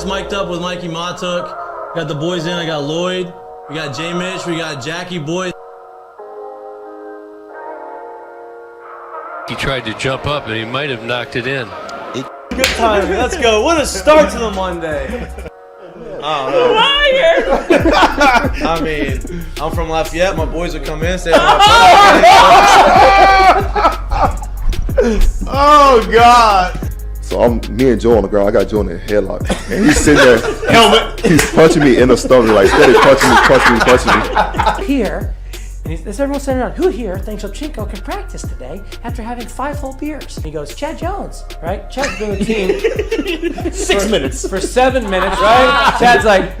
Mic'd up with Mikie Mahtook. Got the boys in. I got Lloyd. We got Mitch. We got Jackie Boy. He tried to jump up and he might have knocked it in. Good timing. Let's go. What a start to the Monday. I mean, I'm from Lafayette. My boys would come in, say Oh, God. So me and Joe on the ground. I got Joe in the headlock, and he's sitting there. Helmet. He's punching me in the stomach, like steady punching me. Here, and there's everyone sitting around. Who here thinks Ovchinko can practice today after having 5 full beers? And he goes, Chad Jones, right? Chad's been with the team 6 minutes for 7 minutes, right? Chad's like,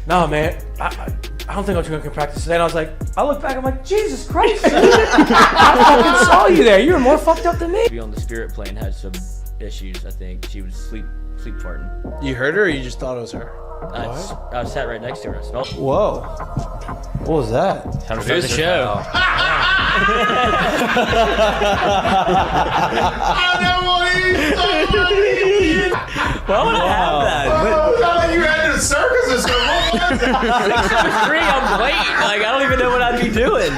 no, man, I don't think Ovchinko can practice today. And I was like, I look back, I'm like, Jesus Christ, dude. I fucking saw you there. You were more fucked up than me. Be on the Spirit plane had some issues. I think she was sleep farting. You heard her, or you just thought it was her? I sat right next to her. I smelled. Whoa. What was that? Time to start the show. Why would I have that? You had in a circus or something. 6'3", I'm late. Like, I don't even know what I'd be doing.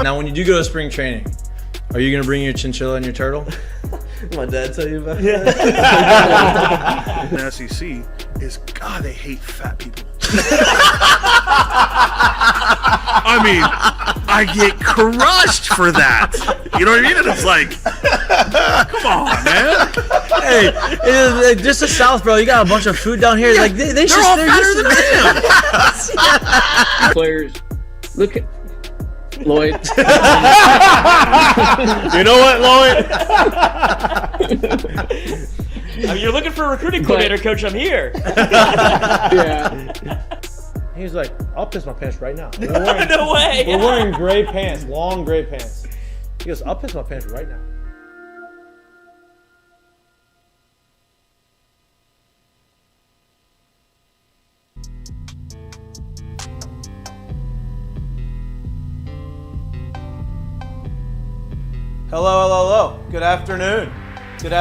Now, when you do go to spring training, are you going to bring your chinchilla and your turtle? My dad tell you about it? The SEC is, God, they hate fat people. I mean, I get crushed for that. You know what I mean? And it's like, come on, man. Hey, just the South, bro. You got a bunch of food down here. Like they're all fatter than I am. Players, look at Lloyd. You know what, Lloyd? I mean, you're looking for a recruiting coordinator, coach. I'm here. Yeah. He was like, I'll piss my pants right now. No way. We're wearing gray pants, long gray pants. He goes, I'll piss my pants right now. Hello. Good afternoon. I did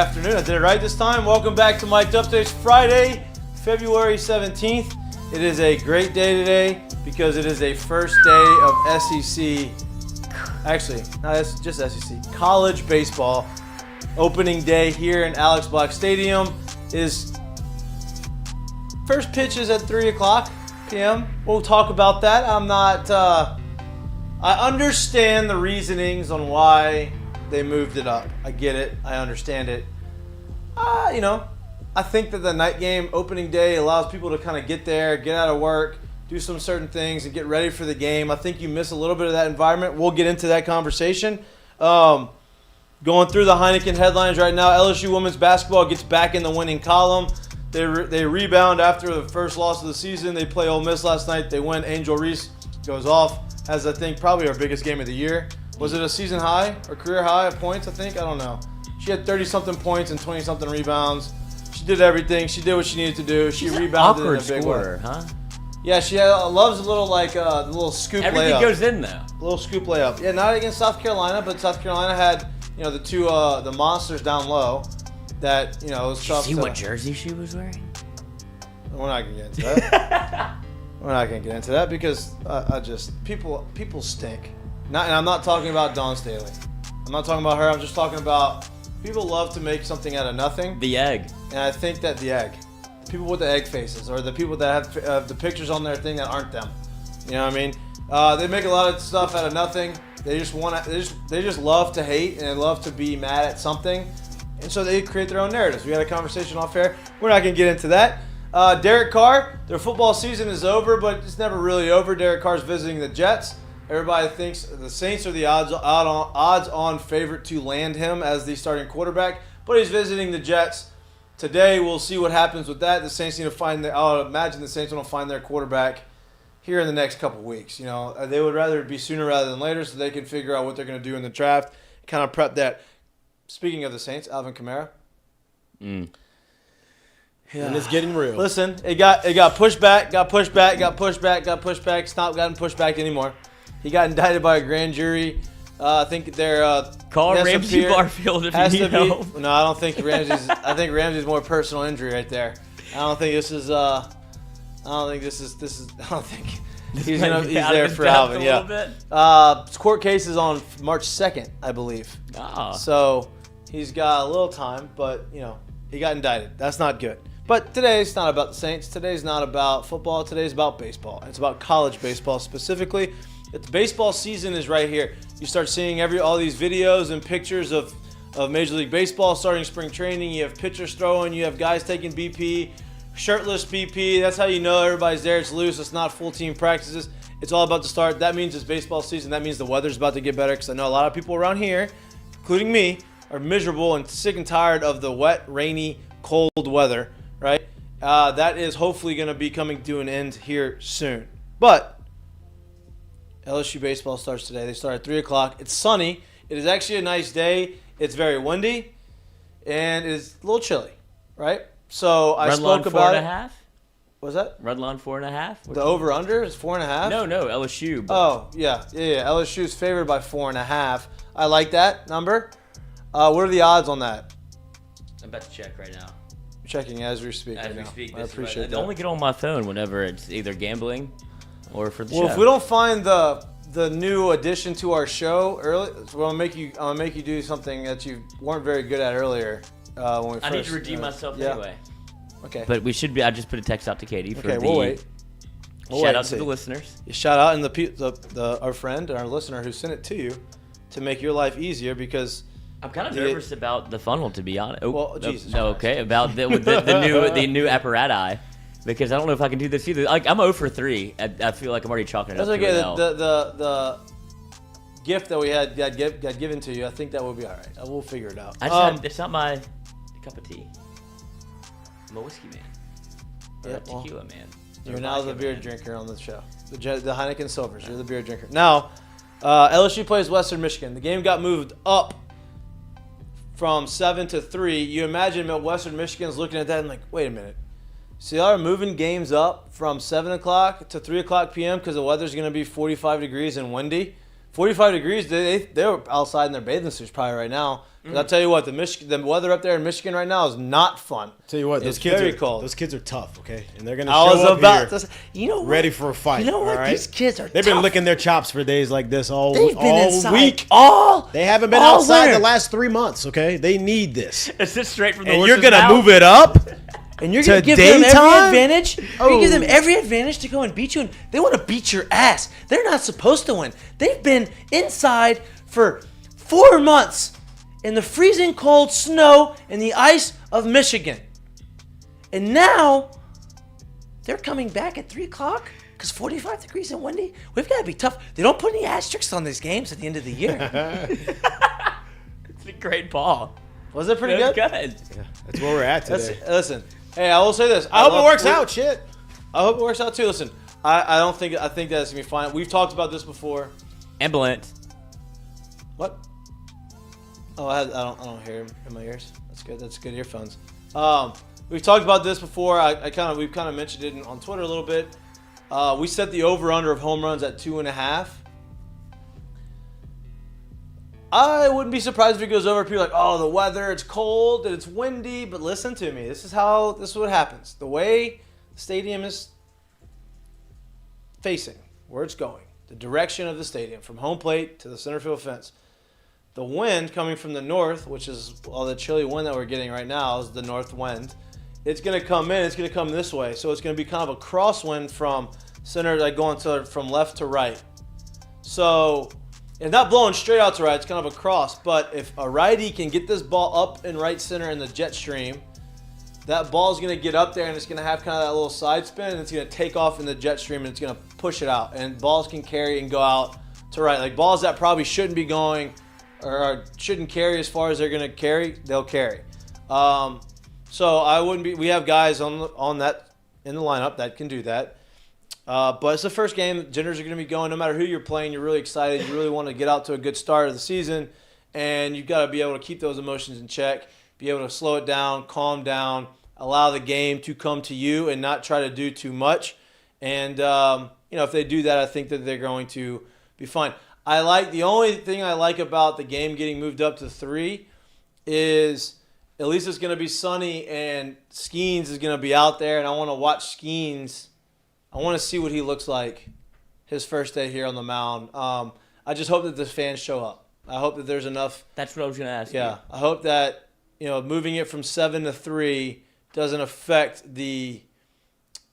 it right this time. Welcome back to Mic'd Updates, Friday, February 17th. It is a great day today because it is a first day of SEC. Actually, no, that's just SEC. College baseball opening day here in Alex Black Stadium. First pitch is at 3 o'clock p.m. We'll talk about that. I understand the reasonings on why they moved it up. I get it. I understand it. I think that the night game opening day allows people to kind of get there, get out of work, do some certain things, and get ready for the game. I think you miss a little bit of that environment. We'll get into that conversation. Going through the Heineken headlines right now, LSU women's basketball gets back in the winning column. They rebound after the first loss of the season. They play Ole Miss last night. They win. Angel Reese goes off, has, I think, probably our biggest game of the year. Was it a season high or career high of points, I think? I don't know. She had 30-something points and 20-something rebounds. She did everything. She did what she needed to do. She rebounded in a big scorer, way. huh? Yeah, she loves a little, little scoop Everything layup. goes in, though. A little scoop layup. Yeah, not against South Carolina, but South Carolina had, the two, the monsters down low that, it was tough. Did you see what jersey she was wearing? We're not going to get into that. We're not going to get into that because people stink. And I'm not talking about Dawn Staley. I'm not talking about her. I'm just talking about people love to make something out of nothing. The egg. And I think that the people with the egg faces, or the people that have the pictures on their thing that aren't them. You know what I mean? They make a lot of stuff out of nothing. They just love to hate and they love to be mad at something, and so they create their own narratives. We had a conversation off air. We're not going to get into that. Derek Carr, their football season is over, but it's never really over. Derek Carr's visiting the Jets. Everybody thinks the Saints are the odds-on favorite to land him as the starting quarterback, but he's visiting the Jets. Today, we'll see what happens with that. The Saints need to find I would imagine the Saints want to find their quarterback here in the next couple weeks. You know, they would rather it be sooner rather than later so they can figure out what they're going to do in the draft, kind of prep that. Speaking of the Saints, Alvin Kamara. And it's getting real. Listen, it got pushed back, got pushed back. It's not gotten pushed back anymore. He got indicted by a grand jury. I think they're Call Ramsey Barfield if you need help. No, I don't think Ramsey's. I think Ramsey's more personal injury right there. I don't think this is. I don't think he's there for Alvin. Yeah. Court case is on March 2nd, I believe. So he's got a little time, but he got indicted. That's not good. But today's not about the Saints. Today's not about football. Today's about baseball. It's about college baseball specifically. It's baseball season is right here. You start seeing all these videos and pictures of Major League Baseball starting spring training. You have pitchers throwing. You have guys taking BP, shirtless BP. That's how you know everybody's there. It's loose. It's not full team practices. It's all about to start. That means it's baseball season. That means the weather's about to get better because I know a lot of people around here, including me, are miserable and sick and tired of the wet, rainy, cold weather, right? That is hopefully going to be coming to an end here soon. But LSU baseball starts today. They start at 3 o'clock. It's sunny. It is actually a nice day. It's very windy, and it's a little chilly, right? So I spoke about it. 4.5? What's that? Redline 4.5? The over-under is 4.5? No, LSU. But... Oh, yeah. LSU is favored by 4.5. I like that number. What are the odds on that? I'm about to check right now. I'm checking as we speak. As we speak. I appreciate that. I only get on my phone whenever it's either gambling or for the show. Well, if we don't find the new addition to our show early, well, I'm gonna make you do something that you weren't very good at earlier. When we first, I need to redeem myself anyway. Okay. But we should be. I just put a text out to Katie for the. We'll wait. Shout out to the listeners. Shout out and our friend and our listener who sent it to you to make your life easier because. I'm kind of nervous about the funnel, to be honest. Well, Jesus. Okay, about the new apparatus. Because I don't know if I can do this either. Like I'm 0 for 3. I feel like I'm already chalking it up. That's okay. The gift that we had got given to you. I think that will be all right. We'll figure it out. It's not my cup of tea. I'm a whiskey man. Or a tequila man. You're now the beer drinker on the show. The Heineken Silvers. You're the beer drinker. Now, LSU plays Western Michigan. The game got moved up from 7 to 3. You imagine Western Michigan's looking at that and like, wait a minute. So y'all are moving games up from 7 o'clock to 3 o'clock p.m. because the weather's going to be 45 degrees and windy. 45 degrees, they're outside in their bathing suits probably right now. I'll tell you what, the weather up there in Michigan right now is not fun. Tell you what, it's very cold. Those kids are tough, okay? And they're going to show up here ready for a fight. You know what? Right? These kids are They've been licking their chops for days like this all inside week. They haven't been outside the last 3 months, okay? They need this. It's just straight from the And you're going to move it up? And you're going to give them every advantage? You're going to give them every advantage to go and beat you? And they want to beat your ass. They're not supposed to win. They've been inside for 4 months in the freezing cold snow and the ice of Michigan. And now they're coming back at 3 o'clock because 45 degrees and windy? We've got to be tough. They don't put any asterisks on these games at the end of the year. It's a great ball. Was it pretty good? Good. Yeah, that's where we're at today. Listen, hey, I will say this. I hope it works out. Shit. I hope it works out too. Listen, I think that's gonna be fine. We've talked about this before. Ambulance. What? Oh, I don't hear him in my ears. That's good. That's good earphones. We've talked about this before. We've kind of mentioned it on Twitter a little bit. We set the over/under of home runs at 2.5. I wouldn't be surprised if it goes over. People are like, oh, the weather, it's cold and it's windy. But listen to me. This is what happens. The way the stadium is facing, where it's going, the direction of the stadium, from home plate to the center field fence. The wind coming from the north, which is all the chilly wind that we're getting right now, is the north wind. It's going to come in. It's going to come this way. So it's going to be kind of a crosswind from center, like going from left to right. So it's not blowing straight out to right. It's kind of a cross. But if a righty can get this ball up in right center in the jet stream, that ball is going to get up there and it's going to have kind of that little side spin and it's going to take off in the jet stream and it's going to push it out. And balls can carry and go out to right. Like balls that probably shouldn't be going or shouldn't carry as far as they're going to carry, they'll carry. So I wouldn't be. We have guys on that in the lineup that can do that. But it's the first game. Jitters are going to be going. No matter who you're playing, you're really excited. You really want to get out to a good start of the season, and you've got to be able to keep those emotions in check. Be able to slow it down, calm down, allow the game to come to you, and not try to do too much. And if they do that, I think that they're going to be fine. The only thing I like about the game getting moved up to 3 is at least it's going to be sunny and Skeens is going to be out there, and I want to watch Skeens. I want to see what he looks like his first day here on the mound. I just hope that the fans show up. I hope that there's enough. That's what I was going to ask you. Yeah, I hope that moving it from 7 to 3 doesn't affect the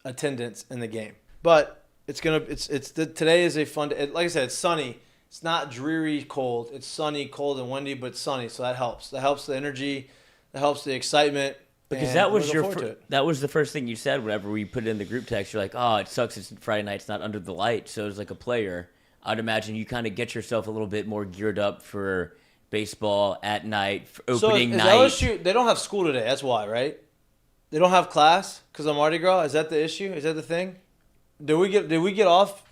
attendance in the game. But today is a fun day. Like I said, it's sunny. It's not dreary cold. It's sunny, cold, and windy, but it's sunny, so that helps. That helps the energy. That helps the excitement. Because that was that was the first thing you said whenever we put it in the group text. You're like, oh, it sucks. It's Friday night. It's not under the light. So as like a player, I'd imagine you kind of get yourself a little bit more geared up for baseball at night, for opening night. LSU, they don't have school today. That's why, right? They don't have class because of Mardi Gras. Is that the issue? Is that the thing? Did we get off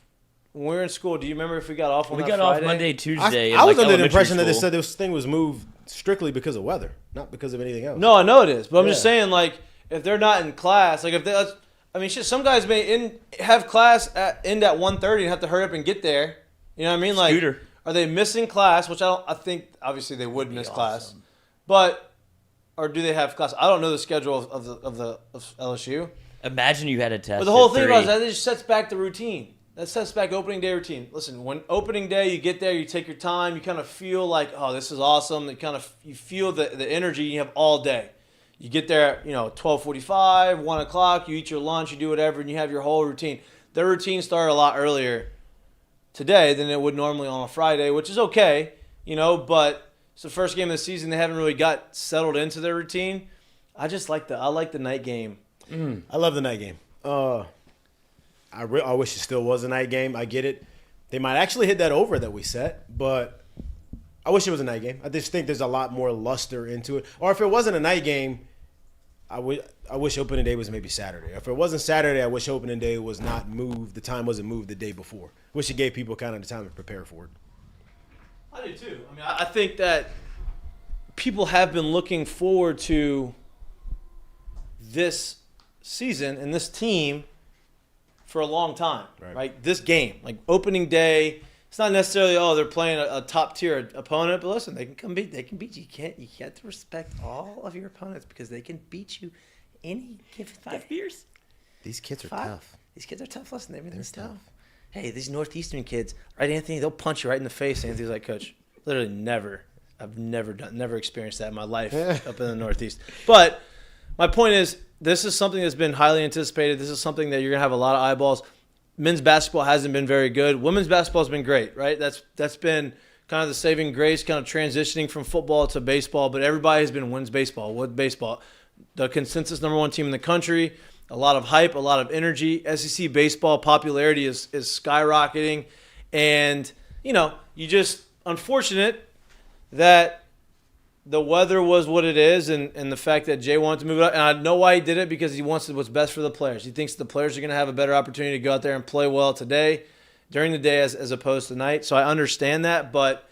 when we were in school? Do you remember if we got off on we that got Friday? off Monday, Tuesday. I was under the elementary impression that they school. said this thing was moved strictly because of weather, not because of anything else. No, I know it is, but I'm just saying, like, if they're not in class, like if they, some guys may have class end at 1:30 and have to hurry up and get there. You know what I mean? Like, Scooter. Are they missing class? Which I think obviously they would miss class, but or do they have class? I don't know the schedule of LSU. Imagine you had a test. But the whole at thing 3. about that just sets back the routine. That sets back opening day routine. Listen, when opening day, you get there, you take your time, you kind of feel like, oh, this is awesome. You feel the energy you have all day. You get there at 12:45, 1 o'clock. You eat your lunch, you do whatever, and you have your whole routine. Their routine started a lot earlier today than it would normally on a Friday, which is okay, But it's the first game of the season. They haven't really got settled into their routine. I like the night game. I love the night game. I wish it still was a night game. I get it. They might actually hit that over that we set, but I wish it was a night game. I just think there's a lot more luster into it. Or if it wasn't a night game, I wish opening day was maybe Saturday. If it wasn't Saturday, I wish opening day was not moved. The time wasn't moved the day before. Wish it gave people kind of the time to prepare for it. I do too. I mean, I think that people have been looking forward to this season and this team for a long time, right? This game, like opening day, it's not necessarily they're playing a top tier opponent, but listen, they can beat you. You have to respect all of your opponents because they can beat you any given 5 years. These kids are tough. These kids are tough. Listen, everything's tough. Hey, these Northeastern kids, right, Anthony? They'll punch you right in the face. Anthony's like, Coach, literally never. I've never experienced that in my life up in the Northeast. But my point is, this is something that's been highly anticipated. This is something that you're going to have a lot of eyeballs. Men's basketball hasn't been very good. Women's basketball has been great, right? That's been kind of the saving grace, kind of transitioning from football to baseball. But everybody has been wins baseball with baseball. The consensus #1 team in the country. A lot of hype, a lot of energy. SEC baseball popularity is skyrocketing. And, you just unfortunate that the weather was what it is and the fact that Jay wanted to move it up. And I know why he did it, because he wants what's best for the players. He thinks the players are going to have a better opportunity to go out there and play well today, during the day as opposed to night. So I understand that, but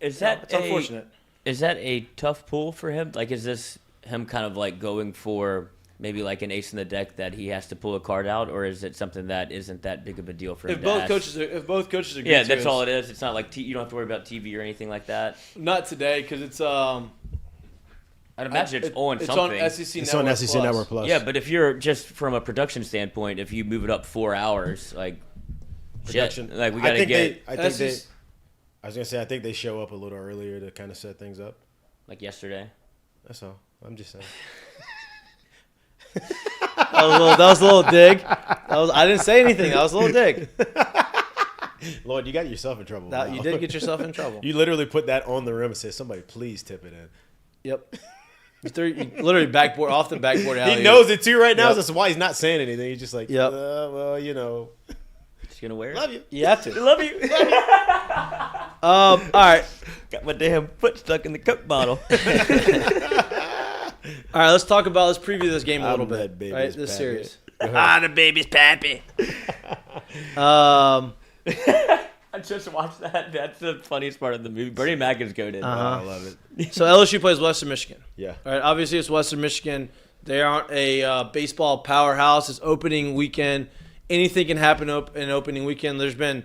it's unfortunate. Is that a tough pull for him? Like, is this him kind of like going for maybe like an ace in the deck that he has to pull a card out, or is it something that isn't that big of a deal for him? If both coaches are good, yeah, that's all it is. It's not like you don't have to worry about TV or anything like that. Not today, because it's I'd imagine it's on something. It's on SEC Network Plus. Yeah, but if you're just from a production standpoint, if you move it up 4 hours, like production, like we gotta get. I was gonna say I think they show up a little earlier to kind of set things up. Like yesterday. That's all. I'm just saying. That was a little dig. I didn't say anything. That was a little dig. Lord, you got yourself in trouble. You did get yourself in trouble. You literally put that on the rim and said, "Somebody, please tip it in." Yep. Literally backboard off the backboard alley. He knows it too right now. Yep. That's why he's not saying anything. He's just like, yep. well, She's gonna wear it. Love you. You have to. Love you. All right. Got my damn foot stuck in the Coke bottle. All right, let's preview this game a little bit. baby's Right, this pappy. series. The baby's pappy. Um, I just watched that. That's the funniest part of the movie. Bernie Mac is goated. I love it. so LSU plays Western Michigan. Yeah. All right, obviously it's Western Michigan. They aren't a baseball powerhouse. It's opening weekend. Anything can happen in opening weekend. I think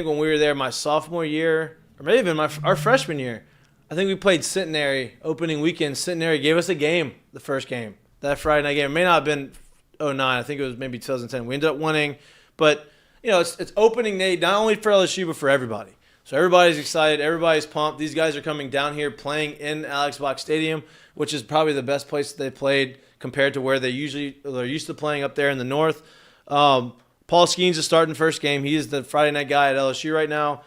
when we were there my sophomore year, or maybe even our freshman year, I think we played Centenary opening weekend. Centenary gave us a game, the first game, that Friday night game. It may not have been 2009. I think it was maybe 2010. We ended up winning. But, it's opening day not only for LSU but for everybody. So everybody's excited. Everybody's pumped. These guys are coming down here playing in Alex Box Stadium, which is probably the best place that they played compared to where they're used to playing up there in the north. Paul Skeens is starting first game. He is the Friday night guy at LSU right now.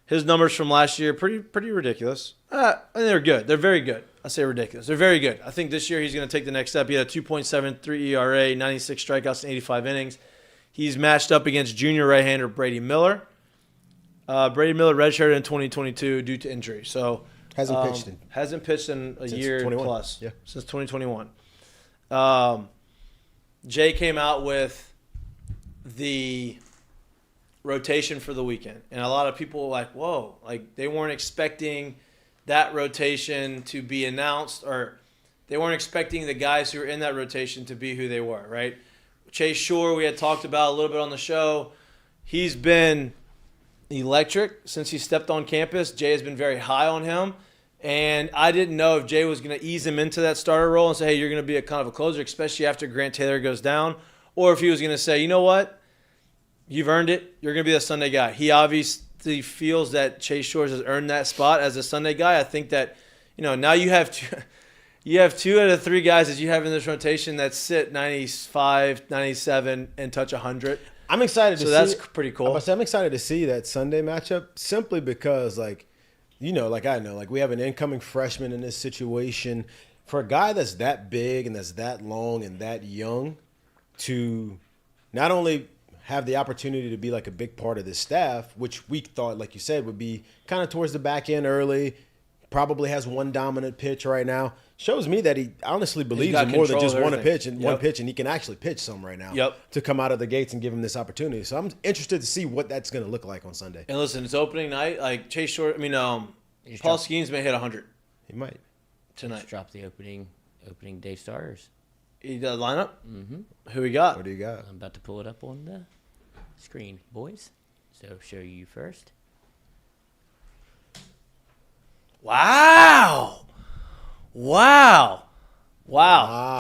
His numbers from last year pretty ridiculous. And they're good. They're very good. I say ridiculous. They're very good. I think this year he's going to take the next step. He had a 2.73 ERA, 96 strikeouts in 85 innings. He's matched up against junior right-hander Brady Miller. Brady Miller redshirted in 2022 due to injury. So Hasn't pitched in a year 21. plus. Yeah. Since 2021. Jay came out with the rotation for the weekend, and a lot of people were like, whoa, like they weren't expecting that rotation to be announced, or they weren't expecting the guys who were in that rotation to be who they were, right? Chase Shore, we had talked about a little bit on the show. He's been electric since he stepped on campus. Jay has been very high on him, and I didn't know if Jay was going to ease him into that starter role and say, hey, you're going to be a kind of a closer, especially after Grant Taylor goes down, or if he was going to say, you know what, you've earned it. You're going to be the Sunday guy. He obviously feels that Chase Shores has earned that spot as a Sunday guy. I think that, now you have two out of three guys that you have in this rotation that sit 95, 97, and touch 100. I'm excited to see. So that's pretty cool. I'm excited to see that Sunday matchup simply because, I know, we have an incoming freshman in this situation. For a guy that's that big and that's that long and that young to not only have the opportunity to be like a big part of this staff, which we thought, like you said, would be kind of towards the back end early, probably has one dominant pitch right now, shows me that he honestly believes in more than just one pitch and he can actually pitch some right now to come out of the gates and give him this opportunity. So I'm interested to see what that's going to look like on Sunday. And listen, it's opening night. Like Chase Short, Paul Skeens may hit 100. He might tonight. Just drop the opening day starters. You got a lineup? Mm-hmm. Who we got? What do you got? I'm about to pull it up on the screen, boys. So show you first. Wow.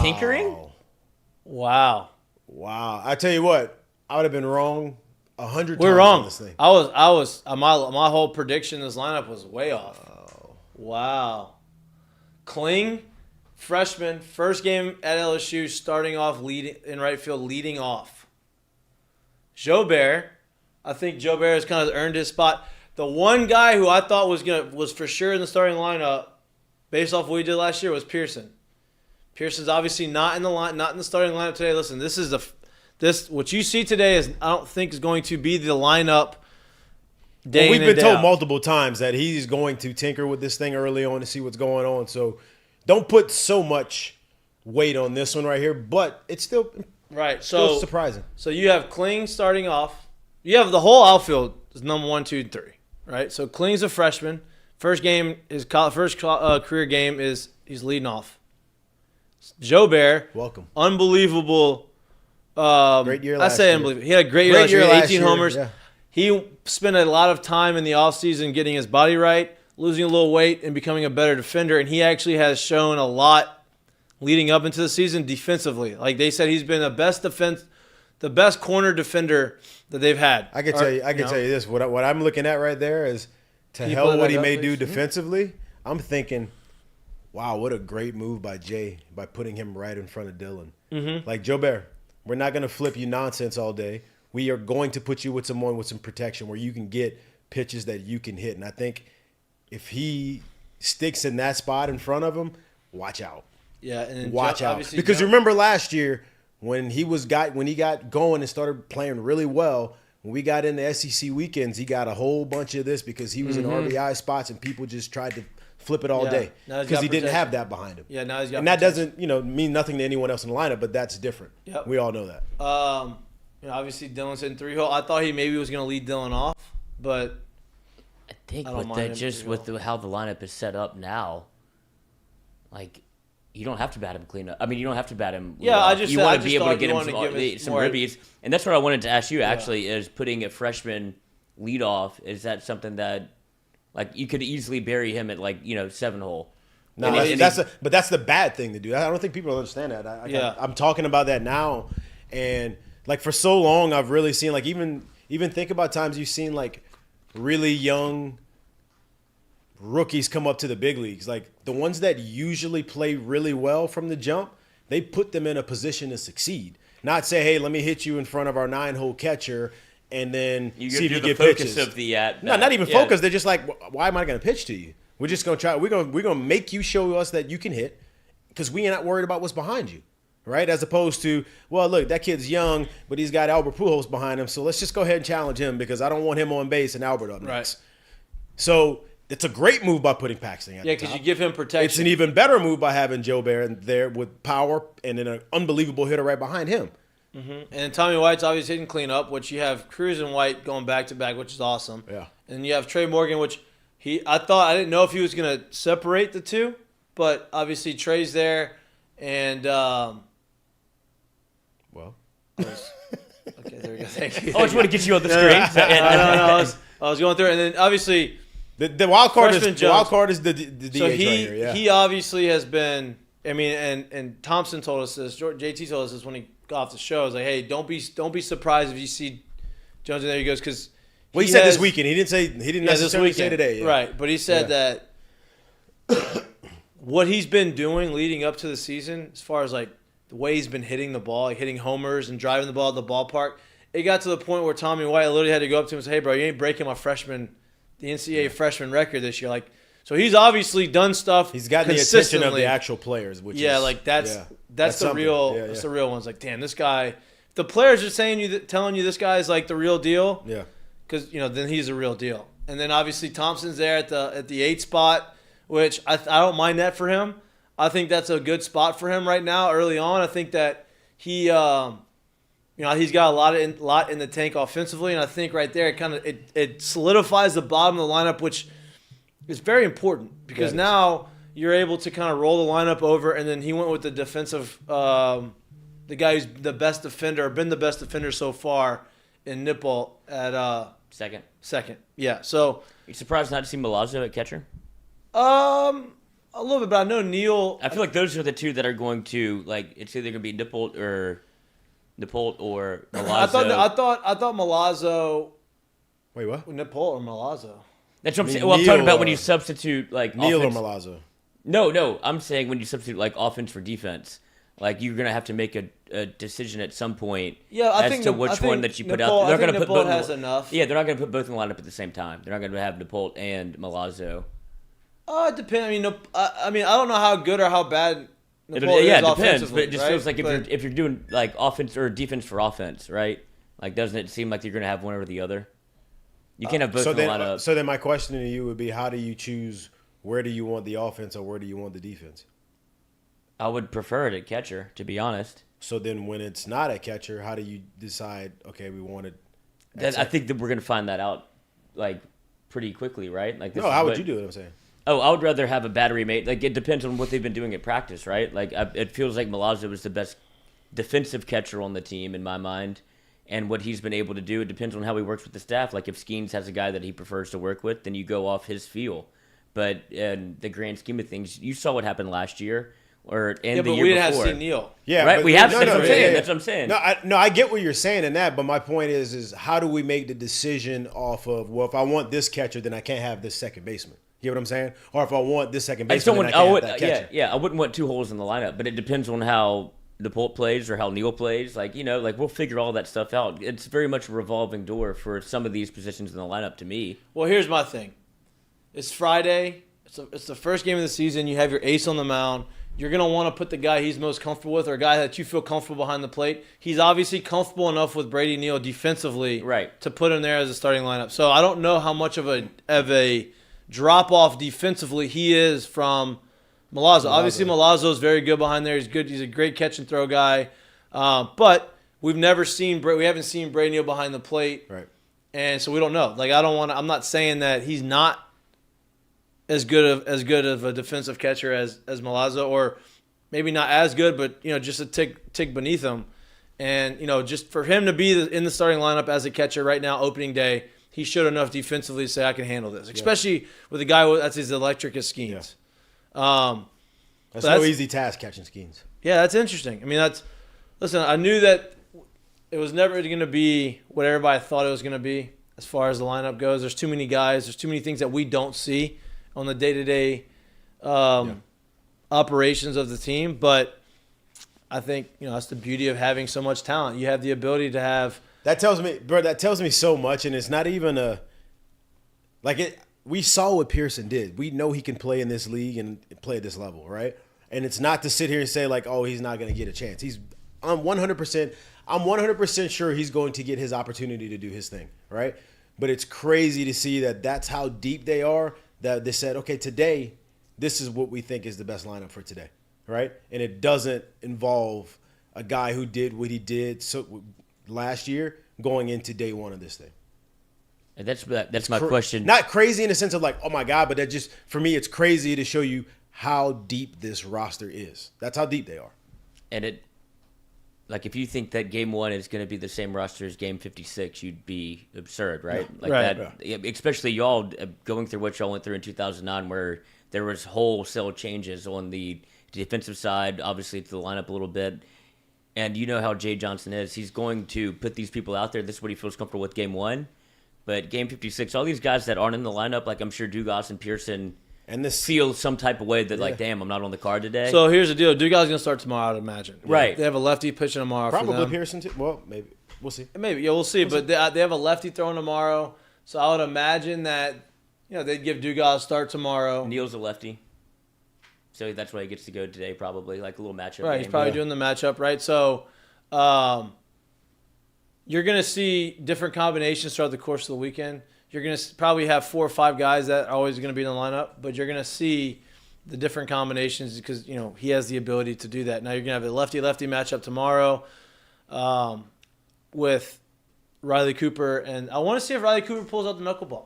Tinkering? Wow. I tell you what, I would have been wrong 100 times We're wrong. on this thing. I was my whole prediction in this lineup was way off. Wow. Kling, freshman, first game at LSU, starting off in right field, leading off. Jobert, I think Jobert has kind of earned his spot. The one guy who I thought was for sure in the starting lineup, based off what we did last year, was Pearson. Pearson's obviously not in the starting lineup today. Listen, what you see today I don't think is going to be the lineup. We've been told multiple times that he's going to tinker with this thing early on to see what's going on. So don't put so much weight on this one right here, but it's still still surprising. So you have Kling starting off. You have the whole outfield is number 1, 2, and 3, right? So Kling's a freshman. First game career game is he's leading off. Jobert, welcome, unbelievable. Great year last year. Unbelievable. He had a great year last year. 18 homers. Yeah. He spent a lot of time in the offseason getting his body right, losing a little weight, and becoming a better defender. And he actually has shown a lot leading up into the season defensively. Like they said, he's been the best corner defender that they've had. I can tell you this. What I'm looking at right there is to hell what he may do defensively. I'm thinking, wow, what a great move by Jay by putting him right in front of Dylan. Mm-hmm. Like, Jobert, we're not going to flip you nonsense all day. We are going to put you with someone with some protection where you can get pitches that you can hit. And I think if he sticks in that spot in front of him, watch out. Yeah, and watch out. Because remember last year when he got going and started playing really well, when we got into SEC weekends, he got a whole bunch of this because he was in RBI spots and people just tried to flip it all day because he didn't have that behind him. Yeah, now he's got and that doesn't, mean nothing to anyone else in the lineup, but that's different. Yep. We all know that. Obviously Dylan's hitting 3-hole. I thought he maybe was going to lead Dylan off, but I think don't with mind that, him just with how the lineup is set up now, like you don't have to bat him clean up. I mean, you don't have to bat him. Yeah, off. You want to be able to thought get you him wanted to give us some more- ribbies, and that's what I wanted to ask you. Actually, is putting a freshman lead off. Is that something that like you could easily bury him at 7-hole? No, but that's the bad thing to do. I don't think people understand that. I'm talking about that now, and like for so long, I've really seen like even think about times you've seen like really young rookies come up to the big leagues. Like the ones that usually play really well from the jump, they put them in a position to succeed. Not say, hey, let me hit you in front of our 9-hole catcher and then see if you get pitches. Of the no, not even focus. They're just like, why am I going to pitch to you? We're just going to try. We're going to make you show us that you can hit because we ain't not worried about what's behind you. Right? As opposed to, well, look, that kid's young, but he's got Albert Pujols behind him. So let's just go ahead and challenge him because I don't want him on base and Albert up next. Right. So it's a great move by putting Paxton at the because top. you give him protection. It's an even better move by having Joe Barron there with power and then an unbelievable hitter right behind him. And then Tommy White's obviously hitting cleanup, which you have Cruz and White going back to back, which is awesome. Yeah. And you have Trey Morgan, which I didn't know if he was going to separate the two, but obviously Trey's there, and well, okay, there we go. Thank you. I just want to get you on the screen. I was going through it, and then obviously the wild card Freshman is Jones. the DH so right here. Yeah. he obviously has been. I mean, and Thompson told us this. JT told us this when he got off the show. He's like, hey, don't be surprised if you see Jones in there. He goes because. Well, he said this weekend. He didn't necessarily say today. Yeah. Right, but he said that what he's been doing leading up to the season, as far as like the way he's been hitting the ball, like hitting homers and driving the ball at the ballpark, it got to the point where Tommy White literally had to go up to him and say, hey, bro, you ain't breaking the NCAA freshman record this year. Like, so he's obviously done stuff. He's gotten the attention of the actual players, which is that's the real that's the real one. It's like, damn, this guy. If the players are telling you this guy is like the real deal. Yeah. Because then he's a real deal, and then obviously Thompson's there at the 8 spot, which I don't mind that for him. I think that's a good spot for him right now. Early on, I think that he, he's got a lot in the tank offensively, and I think right there it solidifies the bottom of the lineup, which is very important because now you're able to kind of roll the lineup over, and then he went with the defensive, the guy who's the best defender, or been the best defender so far in Nipple at second. Yeah. So you surprised not to see Milazzo at catcher? A little bit, but I know Neil. I feel like those are the two that are going to it's either going to be Nipple or Milazzo. I thought Milazzo. Wait, what? Nipple or Milazzo? That's what I'm saying. Well, I'm talking about when you substitute Neil offense. or Milazzo. No, I'm saying when you substitute offense for defense. Like you're gonna have to make a decision at some point as to which one that you put out. They're gonna put both. Has enough. Yeah, they're not gonna put both in the lineup at the same time. They're not gonna have Napolt and Milazzo. It depends. I mean, I don't know how good or how bad. It depends. But it just feels like if you're doing offense or defense for offense, right? Like, doesn't it seem like you're gonna have one or the other? You can't have both in the lineup. So then, my question to you would be: how do you choose? Where do you want the offense or where do you want the defense? I would prefer it at catcher, to be honest. So then when it's not at catcher, how do you decide, okay, we want it? I think that we're going to find that out, pretty quickly, right? How would you do it, I'm saying? Oh, I would rather have a battery mate. It depends on what they've been doing at practice, right? It feels like Milazzo was the best defensive catcher on the team, in my mind. And what he's been able to do, it depends on how he works with the staff. Like, if Skeens has a guy that he prefers to work with, then you go off his feel. But in the grand scheme of things, you saw what happened last year. The year before. But we didn't have to see Neil. Yeah, right. We have. That's what I'm saying. No, I get what you're saying in that, but my point is how do we make the decision off of if I want this catcher, then I can't have this second baseman. You know what I'm saying? Or if I want this second baseman, then I can't have that catcher. Yeah. I wouldn't want 2 holes in the lineup, but it depends on how Napolt plays or how Neil plays. We'll figure all that stuff out. It's very much a revolving door for some of these positions in the lineup to me. Well, here's my thing. It's Friday. It's the first game of the season. You have your ace on the mound. you're going to want to put the guy he's most comfortable with or a guy that you feel comfortable behind the plate. He's obviously comfortable enough with Brady Neal defensively to put him there as a starting lineup. So I don't know how much of a drop-off defensively he is from Milazzo. Obviously, Milazzo is very good behind there. He's good. He's a great catch-and-throw guy. But we haven't seen Brady Neal behind the plate. Right. And so we don't know. Like I'm not saying that he's not as good of a defensive catcher as Milazzo, or maybe not as good, but just a tick beneath him. And just for him to be in the starting lineup as a catcher right now, opening day, he showed enough defensively to say I can handle this, especially with a guy that's as electric as Skeens. Yeah. That's no easy task catching Skeens. Yeah, that's interesting. I mean, listen. I knew that it was never going to be what everybody thought it was going to be as far as the lineup goes. There's too many guys. There's too many things that we don't see on the day-to-day operations of the team. But I think that's the beauty of having so much talent. You have the ability to have. That tells me so much, and it's not even we saw what Pearson did. We know he can play in this league and play at this level, right? And it's not to sit here and say like, oh, he's not going to get a chance. I'm 100% sure he's going to get his opportunity to do his thing, right? But it's crazy to see that that's how deep they are, that they said, okay, today, this is what we think is the best lineup for today, right? And it doesn't involve a guy who did what he did last year going into day one of this thing. And that's my question. Not crazy in the sense of like, oh my God, but that just, for me, it's crazy to show you how deep this roster is. That's how deep they are. And if you think that game 1 is going to be the same roster as game 56, you'd be absurd, right? Especially y'all going through what y'all went through in 2009, where there was wholesale changes on the defensive side, obviously to the lineup a little bit. And you know how Jay Johnson is. He's going to put these people out there. This is what he feels comfortable with game 1. But game 56, all these guys that aren't in the lineup, like I'm sure Dugas and Pearson feel some type of way that, like, damn, I'm not on the card today. So here's the deal. Dugas is going to start tomorrow, I'd imagine. Right. They have a lefty pitching tomorrow Probably for them. Pearson, too. Well, maybe. We'll see. Maybe. Yeah, we'll see. But they have a lefty throwing tomorrow. So I would imagine that, they'd give Dugas a start tomorrow. Neal's a lefty. So that's why he gets to go today, probably, like a little matchup Right, game. he's probably doing the matchup, right? So you're going to see different combinations throughout the course of the weekend. You're going to probably have 4 or 5 guys that are always going to be in the lineup, but you're going to see the different combinations because, he has the ability to do that. Now you're going to have a lefty-lefty matchup tomorrow with Riley Cooper, and I want to see if Riley Cooper pulls out the knuckleball.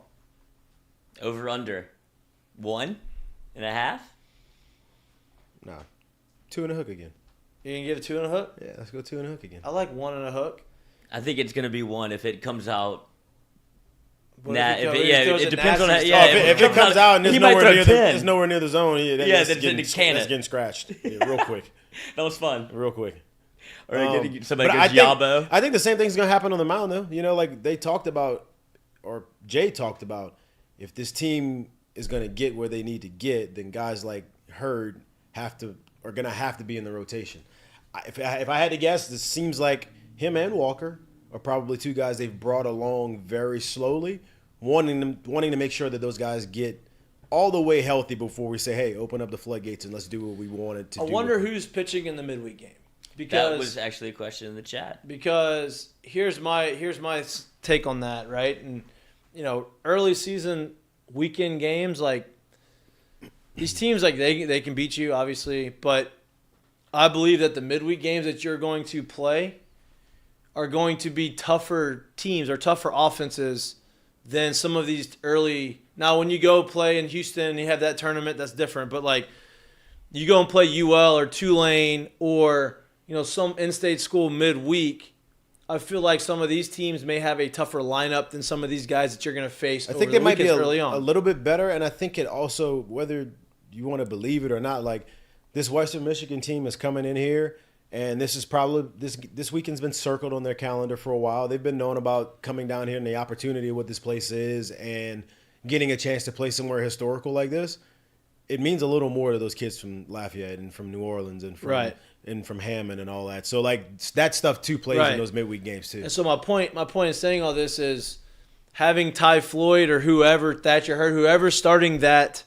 Over under 1.5? Nah. 2 and a hook again. You can give it 2 and a hook? Yeah, let's go 2 and a hook again. I like 1 and a hook. I think it's going to be 1 if it comes out. It depends on that. If it comes out and he might throw 10. it's nowhere near the zone, that's getting scratched real quick. That was fun. Real quick. Or somebody goes Yabo. I think the same thing's going to happen on the mound, though. Like they talked about, or Jay talked about, if this team is going to get where they need to get, then guys like Hurd are going to have to be in the rotation. If I had to guess, this seems like him and Walker are probably 2 guys they've brought along very slowly, wanting to make sure that those guys get all the way healthy before we say, hey, open up the floodgates and let's do what we wanted to do. I wonder who's pitching in the midweek game. Because that was actually a question in the chat. Because here's my take on that, right? And early season weekend games, like these teams, like they can beat you, obviously, but I believe that the midweek games that you're going to play are going to be tougher teams or tougher offenses than some of these early. Now, when you go play in Houston and you have that tournament, that's different. But like, you go and play UL or Tulane or some in-state school midweek, I feel like some of these teams may have a tougher lineup than some of these guys that you're going to face. I think they might be a little bit better, and I think it also, whether you want to believe it or not, like this Western Michigan team is coming in here. And this is probably this weekend's been circled on their calendar for a while. They've been known about coming down here and the opportunity of what this place is and getting a chance to play somewhere historical like this. It means a little more to those kids from Lafayette and from New Orleans and from Hammond and all that. So like that stuff too plays in those midweek games too. And so my point in saying all this is having Ty Floyd or whoever, Thatcher Hurd, whoever's starting that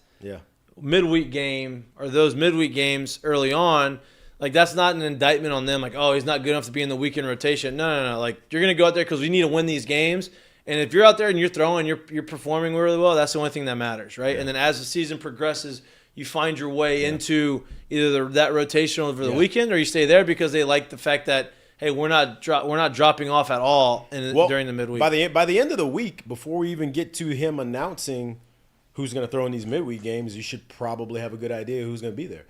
midweek game or those midweek games early on, like that's not an indictment on them. Like, oh, he's not good enough to be in the weekend rotation. No. Like you're gonna go out there because we need to win these games. And if you're out there and you're throwing, you're performing really well. That's the only thing that matters, right? Yeah. And then as the season progresses, you find your way into either that rotation over the weekend, or you stay there because they like the fact that, hey, we're not dropping off at all during the midweek. By the end of the week, before we even get to him announcing who's going to throw in these midweek games, you should probably have a good idea who's going to be there,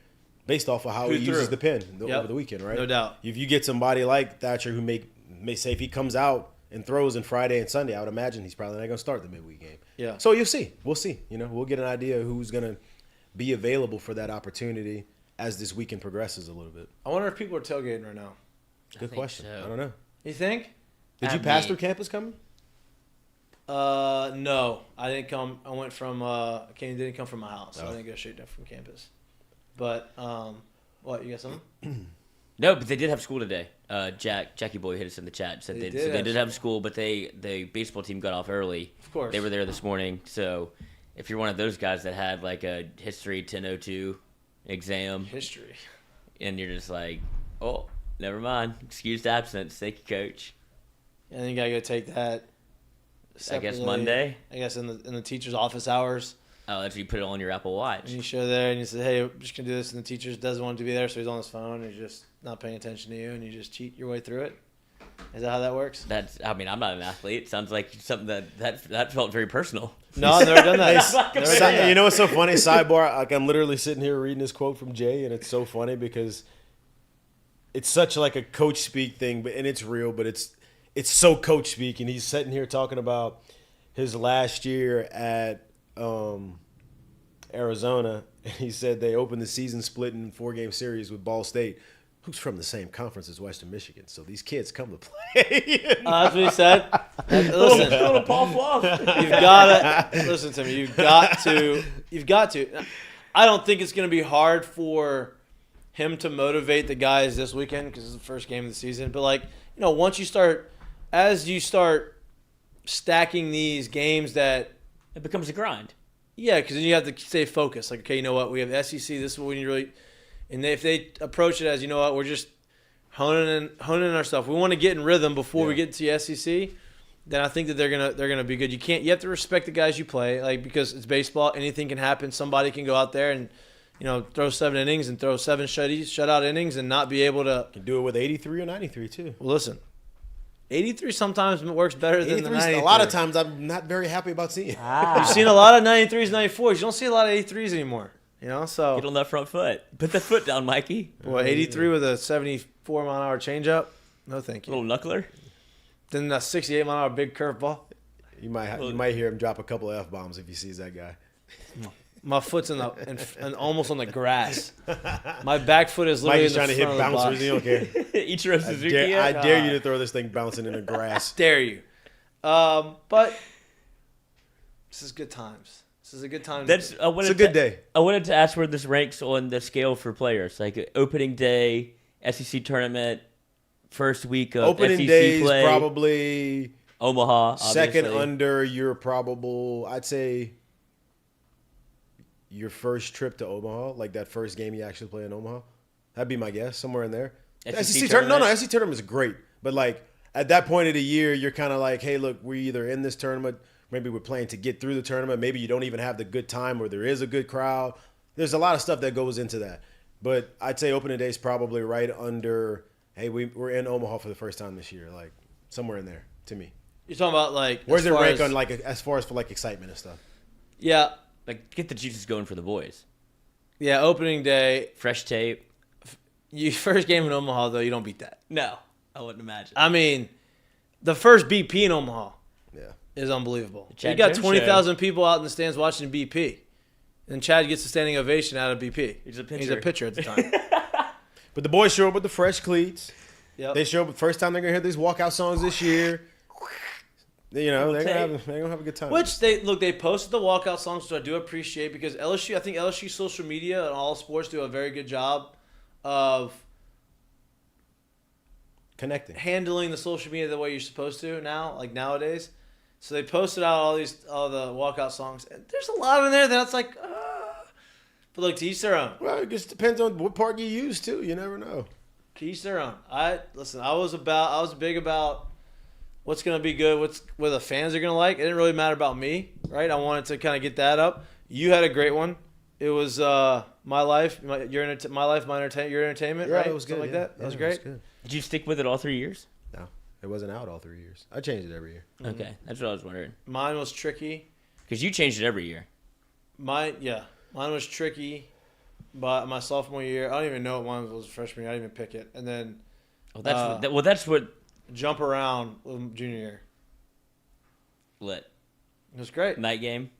based off of how he uses the pen over the weekend, right? No doubt. If you get somebody like Thatcher who may say if he comes out and throws in Friday and Sunday, I would imagine he's probably not going to start the midweek game. Yeah. So you'll see. We'll see. We'll get an idea of who's going to be available for that opportunity as this weekend progresses a little bit. I wonder if people are tailgating right now. Good question. So. I don't know. You think? Did you pass through campus coming? No, I didn't come. I went from didn't come from my house. I didn't go straight down from campus. But what, you got something? No, but they did have school today. Jackie Boy hit us in the chat. Said they did have school, but the baseball team got off early. Of course. They were there this morning. So if you're one of those guys that had like a history 1002 exam. History. And you're just like, oh, never mind. Excused absence. Thank you, coach. And then you got to go take that I guess Monday? I guess in the teacher's office hours. Oh, that's you put it on your Apple Watch. And you show there and you say, hey, I'm just going to do this. And the teacher doesn't want to be there, so he's on his phone and he's just not paying attention to you, and you just cheat your way through it. Is that how that works? I'm not an athlete. Sounds like something that felt very personal. No, I've never done that. You know what's so funny? Sidebar, like I'm literally sitting here reading this quote from Jay, and it's so funny because it's such like a coach speak thing, and it's real, but it's so coach speak, and he's sitting here talking about his last year at Arizona, and he said they opened the season split in 4-game series with Ball State, who's from the same conference as Western Michigan. So these kids come to play. That's what he said. Listen, little Paul Fluff. You've got to listen to me. You've got to. I don't think it's going to be hard for him to motivate the guys this weekend because it's the first game of the season. But once you start stacking these games, that it becomes a grind. Yeah, because then you have to stay focused. Like, okay, you know what? We have the SEC. This is what we need to really. And if they approach it as, you know what, we're just honing in our stuff. We want to get in rhythm before we get to the SEC. Then I think that they're gonna be good. You have to respect the guys you play, like, because it's baseball. Anything can happen. Somebody can go out there and throw 7 innings and throw 7 shutout innings and not be able to. Can do it with 83 or 93 too. Well, listen, 83 sometimes works better than the 93. A lot of times I'm not very happy about seeing. You've seen a lot of 93s, 94s. You don't see a lot of 83s anymore. So get on that front foot. Put that foot down, Mikey. Boy, 83 with a 74-mile-an-hour changeup. No, thank you. A little knuckler. Then a 68-mile-an-hour big curveball. You might hear him drop a couple of F-bombs if he sees that guy. My foot's and almost on the grass. My back foot is literally Mikey's trying to hit bouncers. He don't care. Ichiro Suzuki. I dare you to throw this thing bouncing in the grass. Dare you. But this is good times. This is a good time. It's a good day. I wanted to ask where this ranks on the scale for players. Like opening day, SEC tournament, first week of opening SEC day play. Is probably Omaha. Second obviously. under your probable, I'd say, your first trip to Omaha, like that first game you actually play in Omaha. That'd be my guess, somewhere in there. SEC tournament? No, SEC tournament is great. But like at that point of the year, you're kind of like, hey, look, we're either in this tournament. Maybe we're playing to get through the tournament. Maybe you don't even have the good time or there is a good crowd. There's a lot of stuff that goes into that. But I'd say opening day is probably right under, hey, we're in Omaha for the first time this year. Like somewhere in there to me. You're talking about like. Where's it rank on like as far as for like excitement and stuff? Yeah. Like get the juices going for the boys. Yeah, opening day. Fresh tape. You first game in Omaha, though, you don't beat that. No, I wouldn't imagine. I mean, the first BP in Omaha. Is unbelievable. You got 20,000 people out in the stands watching BP. And Chad gets a standing ovation out of BP. He's a pitcher. He's a pitcher at the time. But the boys show up with the fresh cleats. Yep. They show up the first time they're going to hear these walkout songs this year. They're going to have a good time. Which they posted the walkout songs, which I do appreciate because I think LSU social media and all sports do a very good job of connecting. Handling the social media the way you're supposed to now, like nowadays. So they posted out all the walkout songs, and there's a lot in there that's like, But look, to each their own. Well, it just depends on what part you use too. You never know. To each their own. I was big about what's gonna be good, what the fans are gonna like. It didn't really matter about me, right? I wanted to kind of get that up. You had a great one. It was my life, my entertainment, your entertainment, right? It was good. Something like that. That was great. Good. Did you stick with it all 3 years? No, it wasn't out all 3 years. I changed it every year. Okay, that's what I was wondering. Mine was tricky. Because you changed it every year. Mine was tricky. But my sophomore year, I don't even know what mine was freshman year. I didn't even pick it. And then That's what jump around with junior year. lit. It was great. Night game.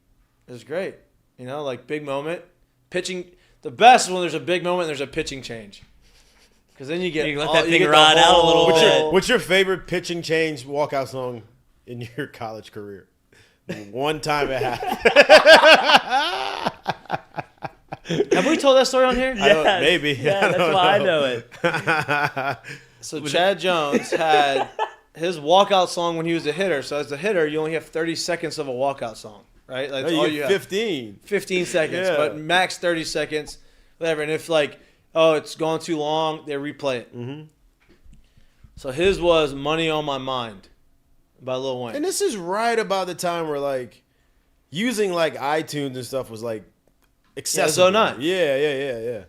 It was great. You know, like big moment. Pitching. The best is when there's a big moment and there's a pitching change. Because then you get You let that thing ride out a little bit. What's your favorite pitching change walkout song in your college career? One time it happened. Have we told that story on here? Yes. Maybe. Yeah, that's why I know it. So Chad Jones had his walkout song when he was a hitter. So as a hitter, you only have 30 seconds of a walkout song, right? That's No, all you you get have. 15. 15 seconds, Yeah. but max 30 seconds, whatever. And if it's gone too long, they replay it. Mm-hmm. So his was "Money on My Mind" by Lil Wayne. And this is right about the time where using iTunes and stuff was accessible. Yeah, it was 09. Yeah.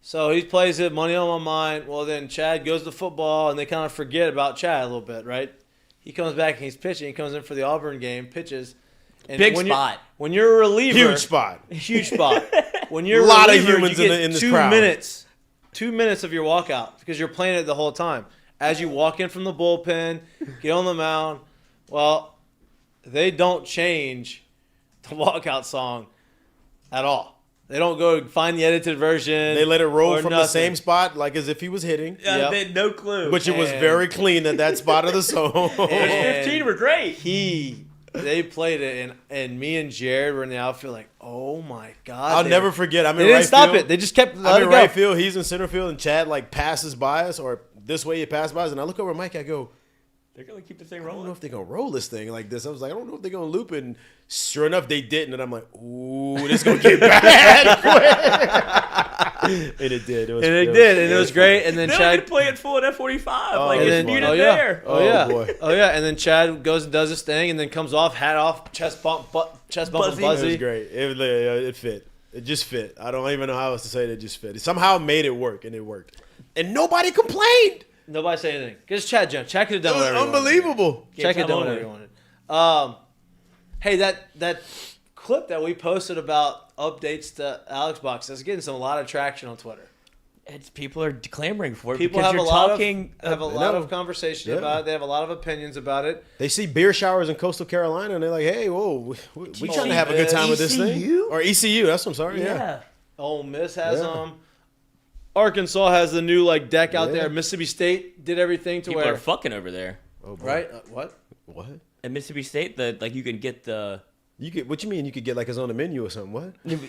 So he plays it, "Money on My Mind." Well, then Chad goes to football, and they kind of forget about Chad a little bit, right? He comes back and he's pitching. He comes in for the Auburn game, pitches. And Big when spot. When you're a reliever, Huge spot. Huge spot. When you're A lot a of reliever, humans you in get this 2 crowd. minutes. 2 minutes of your walkout because you're playing it the whole time. As you walk in from the bullpen, get on the mound. Well, they don't change the walkout song at all. They don't go find the edited version. They let it roll or from the nothing. same spot as if he was hitting. Yeah, Yep. they had no clue. Which it was And- very clean at that spot of the song. Those 15 were great. They played it, and me and Jared were in the outfield like, oh my God. I'll never forget. I'm They in didn't right stop field. it. They just kept I'm letting in it go. right field. He's in center field, and Chad passes by us, or this way he passed by us, and I look over at Mike. I go, They're going to keep the thing I don't know rolling. if they're gonna roll this thing like this. I was like, I don't know if they're gonna loop it. And sure enough, they didn't. And I'm like, ooh, this is gonna get bad quick. And it did. It was great. And then They Chad could play it full at F45. Oh, like, and it's then- muted oh, yeah. there. Oh, yeah. boy. Oh yeah. And then Chad goes and does his thing, and then comes off, hat off, chest bump, and It buzzy. was great. It fit. It just fit. I don't even know how else to say it. It just fit. It somehow made it work, and it worked. And nobody complained. Nobody say anything because Chad Jones. Chad could have It done was whatever. he wanted. unbelievable. Chad could have done only. whatever he wanted. Hey, that clip that we posted about updates to Alex Box is getting a lot of traction on Twitter. People are clamoring for it People because have a you're lot talking. of conversation Yeah. about it. They have a lot of opinions about it. They see beer showers in Coastal Carolina, and they're like, "Hey, whoa, we you trying see to have a good time with this thing." ECU? Or ECU? That's what I'm sorry. Yeah. yeah. Ole Miss has Yeah. them. Arkansas has the new deck out Yeah. there. Mississippi State did everything to People where are fucking over there. Oh, boy. right. What? What? At Mississippi State, you can get the. You could? What you mean? You could get his on the menu or something? What? Let me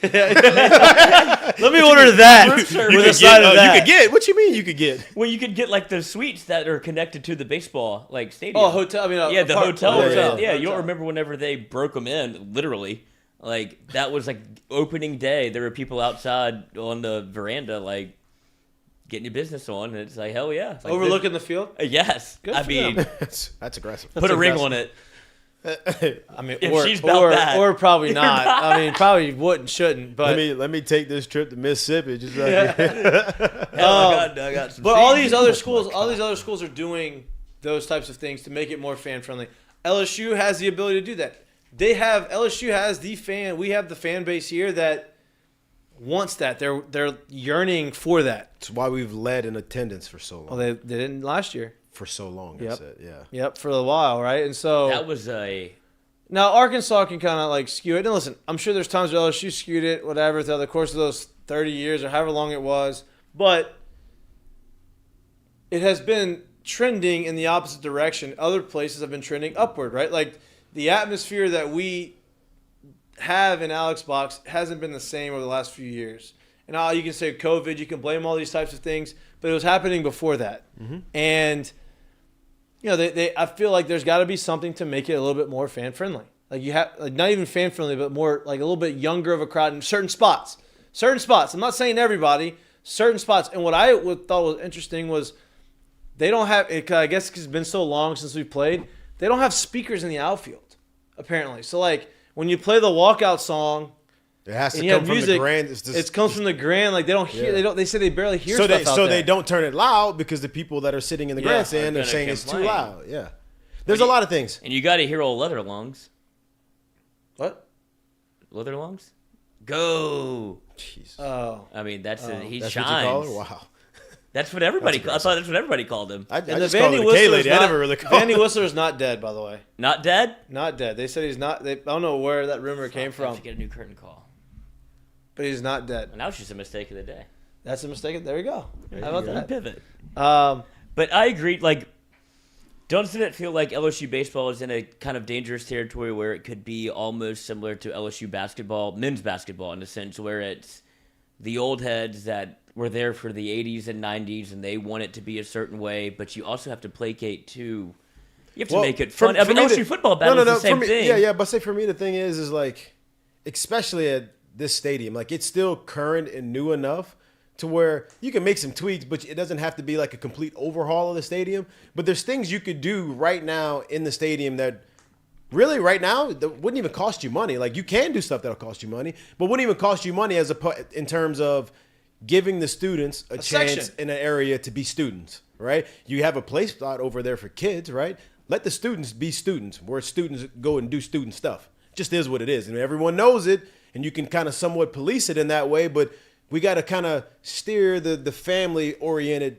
order that with a side of that. You could get. What you mean? You could get? Well, you could get the suites that are connected to the baseball stadium. Oh, hotel. I mean, Yeah, the hotel. hotel. Yeah, you don't remember whenever they broke them in, literally. That was opening day. There were people outside on the veranda, getting your business on. And it's hell yeah. It's Overlooking the field. Yes. Good I for mean, them. That's aggressive. put a ring aggressive. on it. I mean, If she's about that. or probably not. I mean, probably wouldn't, shouldn't. But let me take this trip to Mississippi. Just I got some But all seeds. these other schools are doing those types of things to make it more fan friendly. LSU has the ability to do that. LSU has the fan. We have the fan base here that wants that. They're yearning for that. That's why we've led in attendance for so long. Well, they didn't last year. For so long. Yep. That's it. Yeah. Yep, for a while, right? And so That was a. now Arkansas can kind of skew it. And listen, I'm sure there's times where LSU skewed it, whatever, throughout the course of those 30 years or however long it was. But it has been trending in the opposite direction. Other places have been trending upward, right? The atmosphere that we have in Alex Box hasn't been the same over the last few years. And you can say COVID, you can blame all these types of things, but it was happening before that. Mm-hmm. And I feel like there's got to be something to make it a little bit more fan friendly. You have not even fan friendly, but more a little bit younger of a crowd in certain spots. Certain spots. I'm not saying everybody. Certain spots. And what I thought was interesting was they don't have. I guess because it's been so long since we played. They don't have speakers in the outfield, apparently. So like when you play the walkout song. It has to and come from the grand. It comes from the grand. Like they don't hear. Yeah. They say they barely hear. So stuff out there. they don't turn it loud because the people that are sitting in the grandstand are saying it's too loud. Yeah, there's a lot of things. And you got to hear old leather lungs. What? Leather lungs? Go. Jeez. Oh. I mean that's he that's shines. What you call her? Wow. That's what everybody. I thought that's what everybody called him. I just called her the K lady. I never really called Vandy Whistler is not dead, by the way. Not dead? Not dead. They said he's not. I don't know where that rumor came from. I have to get a new curtain call. But he's not dead. And that was just a mistake of the day. That's a mistake. There we go. How about that? Pivot. But I agree. Like, doesn't it feel like LSU baseball is in a kind of dangerous territory where it could be almost similar to LSU basketball, men's basketball, in a sense where it's the old heads that were there for the 80s and 90s and they want it to be a certain way, but you also have to placate to. You have to make it fun. LSU football battle is the same thing. Yeah, but say for me, the thing is like, especially at this stadium, like it's still current and new enough to where you can make some tweaks, but it doesn't have to be like a complete overhaul of the stadium. But there's things you could do right now in the stadium that really right now that wouldn't even cost you money. Like you can do stuff that'll cost you money, but wouldn't even cost you money in terms of giving the students a chance section in an area to be students, right? You have a play spot over there for kids, right? Let the students be students, where students go and do student stuff. It just is what it is. And everyone knows it, and you can kind of somewhat police it in that way, but we got to kind of steer the family-oriented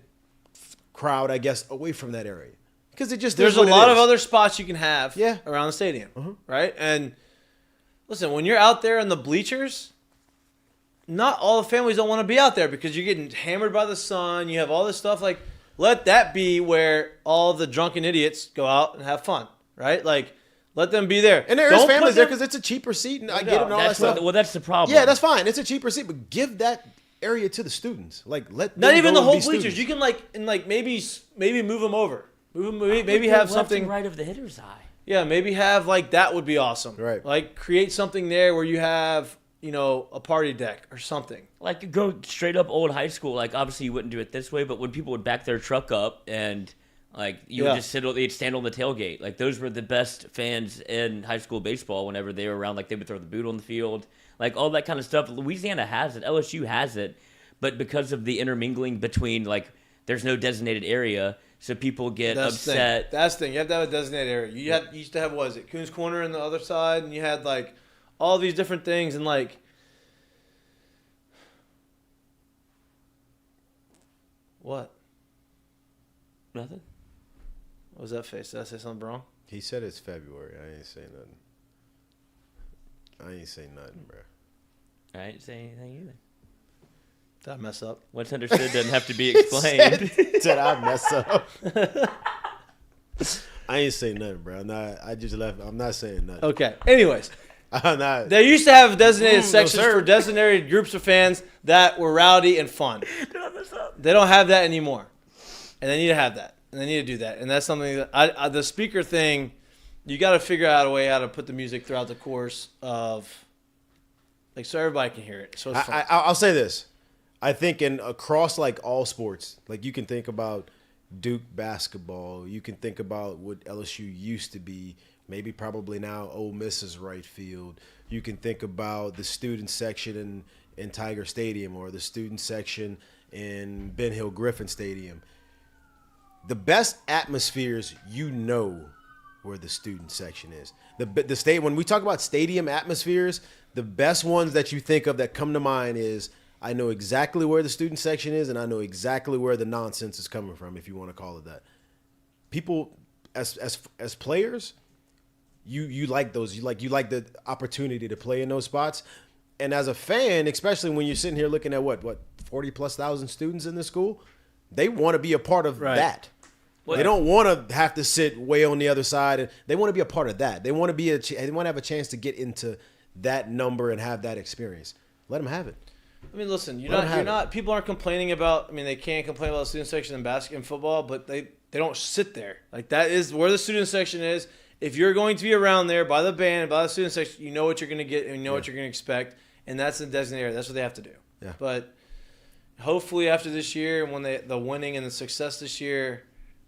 crowd, I guess, away from that area. Because it just there's a lot of other spots you can have around the stadium, Uh-huh. right? And listen, when you're out there in the bleachers, not all the families don't want to be out there because you're getting hammered by the sun. You have all this stuff. Like, let that be where all the drunken idiots go out and have fun, right? Like, let them be there. And there is families there because it's a cheaper seat, and I get it and all that stuff. Well, that's the problem. Yeah, that's fine. It's a cheaper seat, but give that area to the students. Like, let not them even go the whole and be bleachers. students. You can maybe move them over. Maybe have something right of the hitter's eye. Yeah, maybe have like that would be awesome. Right. Like create something there where you have a party deck or something. Like go straight up old high school. Like obviously you wouldn't do it this way, but when people would back their truck up and like you would just they'd stand on the tailgate. Like those were the best fans in high school baseball whenever they were around. Like they would throw the boot on the field, like all that kind of stuff. Louisiana has it, LSU has it, but because of the intermingling between like there's no designated area, so people get upset. That's the thing. You have to have a designated area. You used to have Coons Corner on the other side, and you had like all these different things, and like what? Nothing. What was that face? Did I say something wrong? He said it's February. I ain't saying nothing, bro. I ain't saying anything either. Did I mess up? What's understood doesn't have to be explained. Did I mess up? I ain't saying nothing, bro. I just left. I'm not saying nothing. Okay. Anyways. I'm not. They used to have designated sections for designated groups of fans that were rowdy and fun. They don't have that anymore. And they need to have that. And they need to do that. And that's something that the speaker thing, you got to figure out a way how to put the music throughout the course of, like, so everybody can hear it. So it's fun. I'll say this. I think across like all sports, like you can think about Duke basketball. You can think about what LSU used to be. Maybe probably now Ole Miss's right field. You can think about the student section in Tiger Stadium or the student section in Ben Hill Griffin Stadium. The best atmospheres, where the student section is. When we talk about stadium atmospheres, the best ones that you think of that come to mind is I know exactly where the student section is and I know exactly where the nonsense is coming from, if you want to call it that. People as players, you like those. You like the opportunity to play in those spots. And as a fan, especially when you're sitting here looking at what 40,000+ students in this school, they want to be a part of that. They don't want to have to sit way on the other side, and they want to be a part of that. They want to have a chance to get into that number and have that experience. Let them have it. I mean, listen, people aren't complaining about. I mean, they can't complain about the student section in basketball and football, but they don't sit there. Like that is where the student section is. If you're going to be around there by the band and by the student section, you know what you're going to get and you know what you're going to expect, and that's the designated area. That's what they have to do. Yeah. But hopefully after this year, when the winning and the success this year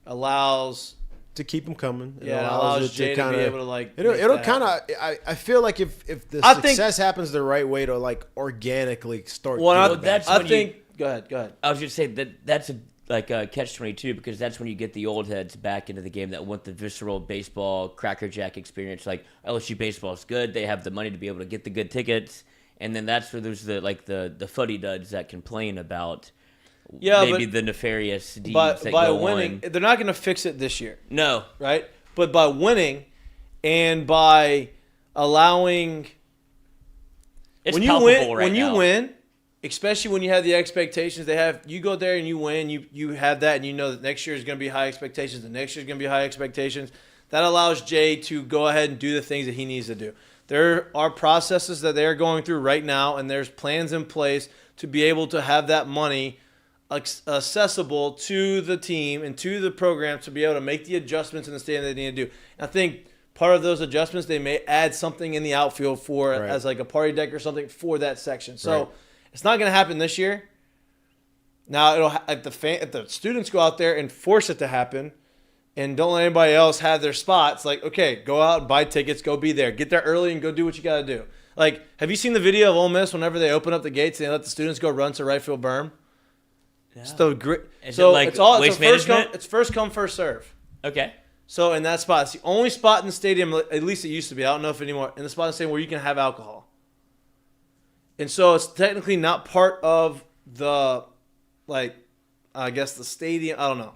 allows to keep them coming. It allows Jay to be able to like. It'll kind of. I feel like if the success happens the right way to like organically start. Well, that's I think. Go ahead. I was just saying that's a catch-22 because that's when you get the old heads back into the game that want the visceral baseball crackerjack experience. Like LSU baseball is good; they have the money to be able to get the good tickets, and then that's where there's the fuddy duds that complain about. Yeah, maybe the nefarious deeds that by go winning, on. They're not going to fix it this year. No, right? But by winning, and by allowing, when you win, especially when you have the expectations they have, you go there and you win. You have that, and you know that next year is going to be high expectations. The next year is going to be high expectations. That allows Jay to go ahead and do the things that he needs to do. There are processes that they're going through right now, and there's plans in place to be able to have that money accessible to the team and to the program to be able to make the adjustments in the stadium they need to do. And I think part of those adjustments, they may add something in the outfield as like a party deck or something for that section. So it's not going to happen this year. Now, if the students go out there and force it to happen and don't let anybody else have their spots, like, okay, go out and buy tickets, go be there. Get there early and go do what you got to do. Like, have you seen the video of Ole Miss whenever they open up the gates and they let the students go run to right field berm? Yeah. It's first come, first serve. Okay. So in that spot, it's the only spot in the stadium, at least it used to be, I don't know if anymore, in the spot in the stadium where you can have alcohol. And so it's technically not part of the, like, I guess the stadium, I don't know.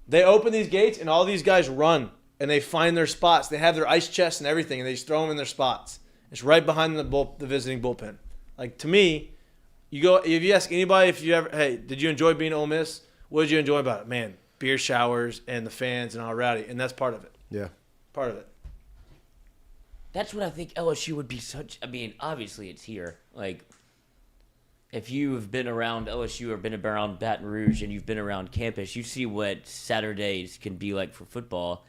They open these gates and all these guys run and they find their spots. They have their ice chests and everything and they just throw them in their spots. It's right behind the visiting bullpen. Like, to me, if you ask anybody did you enjoy being at Ole Miss? What did you enjoy about it? Man, beer showers and the fans and all rowdy. And that's part of it. Yeah. Part of it. That's what I think LSU would be obviously it's here. Like, if you've been around LSU or been around Baton Rouge and you've been around campus, you see what Saturdays can be like for football.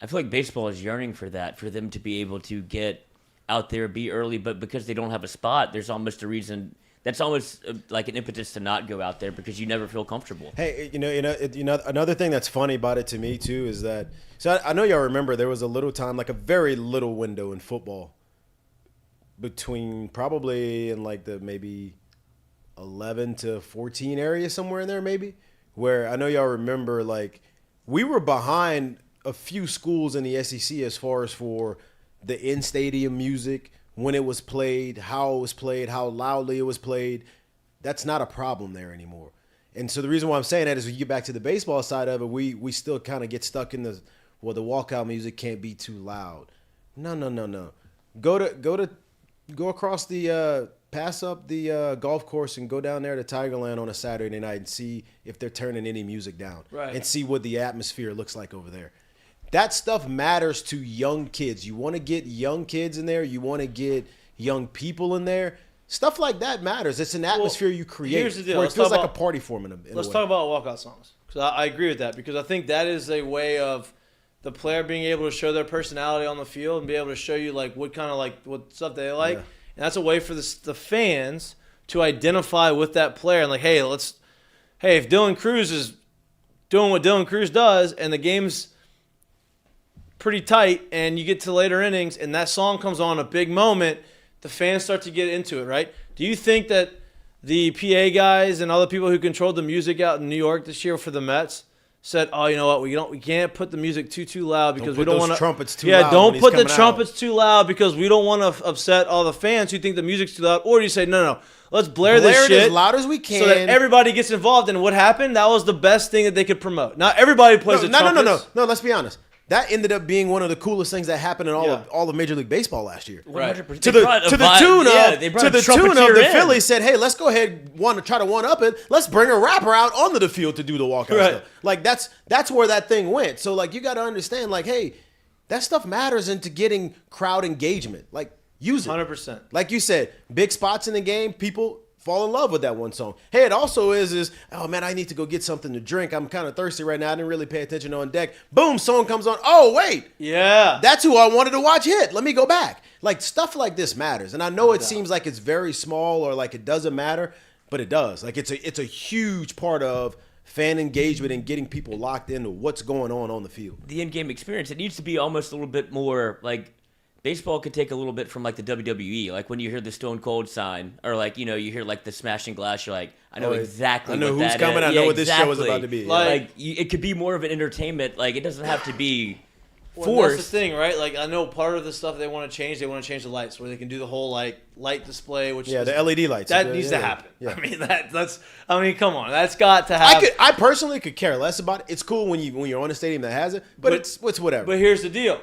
I feel like baseball is yearning for that, for them to be able to get out there, be early, but because they don't have a spot, there's almost a reason. That's almost like an impetus to not go out there because you never feel comfortable. Hey, another thing that's funny about it to me too is that. So I know y'all remember there was a little time, like a very little window in football, between probably in like the maybe 11 to 14 area, somewhere in there maybe, where I know y'all remember like we were behind a few schools in the SEC as far as for the in-stadium music. When it was played, how it was played, how loudly it was played, that's not a problem there anymore. And so the reason why I'm saying that is when you get back to the baseball side of it, we still kind of get stuck in the walkout music can't be too loud. No. Go across the pass up the golf course and go down there to Tigerland on a Saturday night and see if they're turning any music down, and see what the atmosphere looks like over there. That stuff matters to young kids. You want to get young kids in there. You want to get young people in there. Stuff like that matters. It's an atmosphere you create. Here's the deal. Where it feels like a party for them. Let's talk about walkout songs. Because I agree with that. Because I think that is a way of the player being able to show their personality on the field and be able to show you like what kind of like what stuff they like. Yeah. And that's a way for the fans to identify with that player and like, hey, if Dylan Cruz is doing what Dylan Cruz does and the game's pretty tight and you get to later innings and that song comes on, a big moment, the fans start to get into it, right? Do you think that the PA guys and all the people who controlled the music out in New York this year for the Mets said, oh, you know what, we can't put the music too loud because we don't want to trumpets too loud. Yeah, don't put the trumpets too loud because we don't want to upset all the fans who think the music's too loud. Or do you say, no, let's blare this shit as loud as we can so that everybody gets involved. And what happened? That was the best thing that they could promote. Not everybody plays the trumpets. No, let's be honest. That ended up being one of the coolest things that happened in all of Major League Baseball last year. Right. To the tune of the Phillies said, hey, let's go ahead try to one-up it. Let's bring a rapper out onto the field to do the walkout stuff. Like, that's where that thing went. So, like, you got to understand, like, hey, that stuff matters into getting crowd engagement. Like, use it. 100%. Like you said, big spots in the game, fall in love with that one song. Hey, it also is, oh man, I need to go get something to drink. I'm kind of thirsty right now. I didn't really pay attention on deck. Boom, song comes on. Oh, wait. Yeah. That's who I wanted to watch hit. Let me go back. Like, stuff like this matters. And I know it seems like it's very small or like it doesn't matter, but it does. Like, it's a huge part of fan engagement and getting people locked into what's going on the field. The in-game experience, it needs to be almost a little bit more like baseball could take a little bit from like the WWE. Like when you hear the Stone Cold sign or like, you hear like the smashing glass, you're like, I know exactly I know what who's that coming. is. I know what this show is about to be. It could be more of an entertainment. Like it doesn't have to be Well, forced. that's the thing, right? Like I know part of the stuff they want to change the lights where they can do the whole like light display, which the LED lights. That needs to happen. Yeah. I mean, come on, that's got to happen. I personally could care less about it. It's cool when you're on a stadium that has it, but it's whatever. But here's the deal: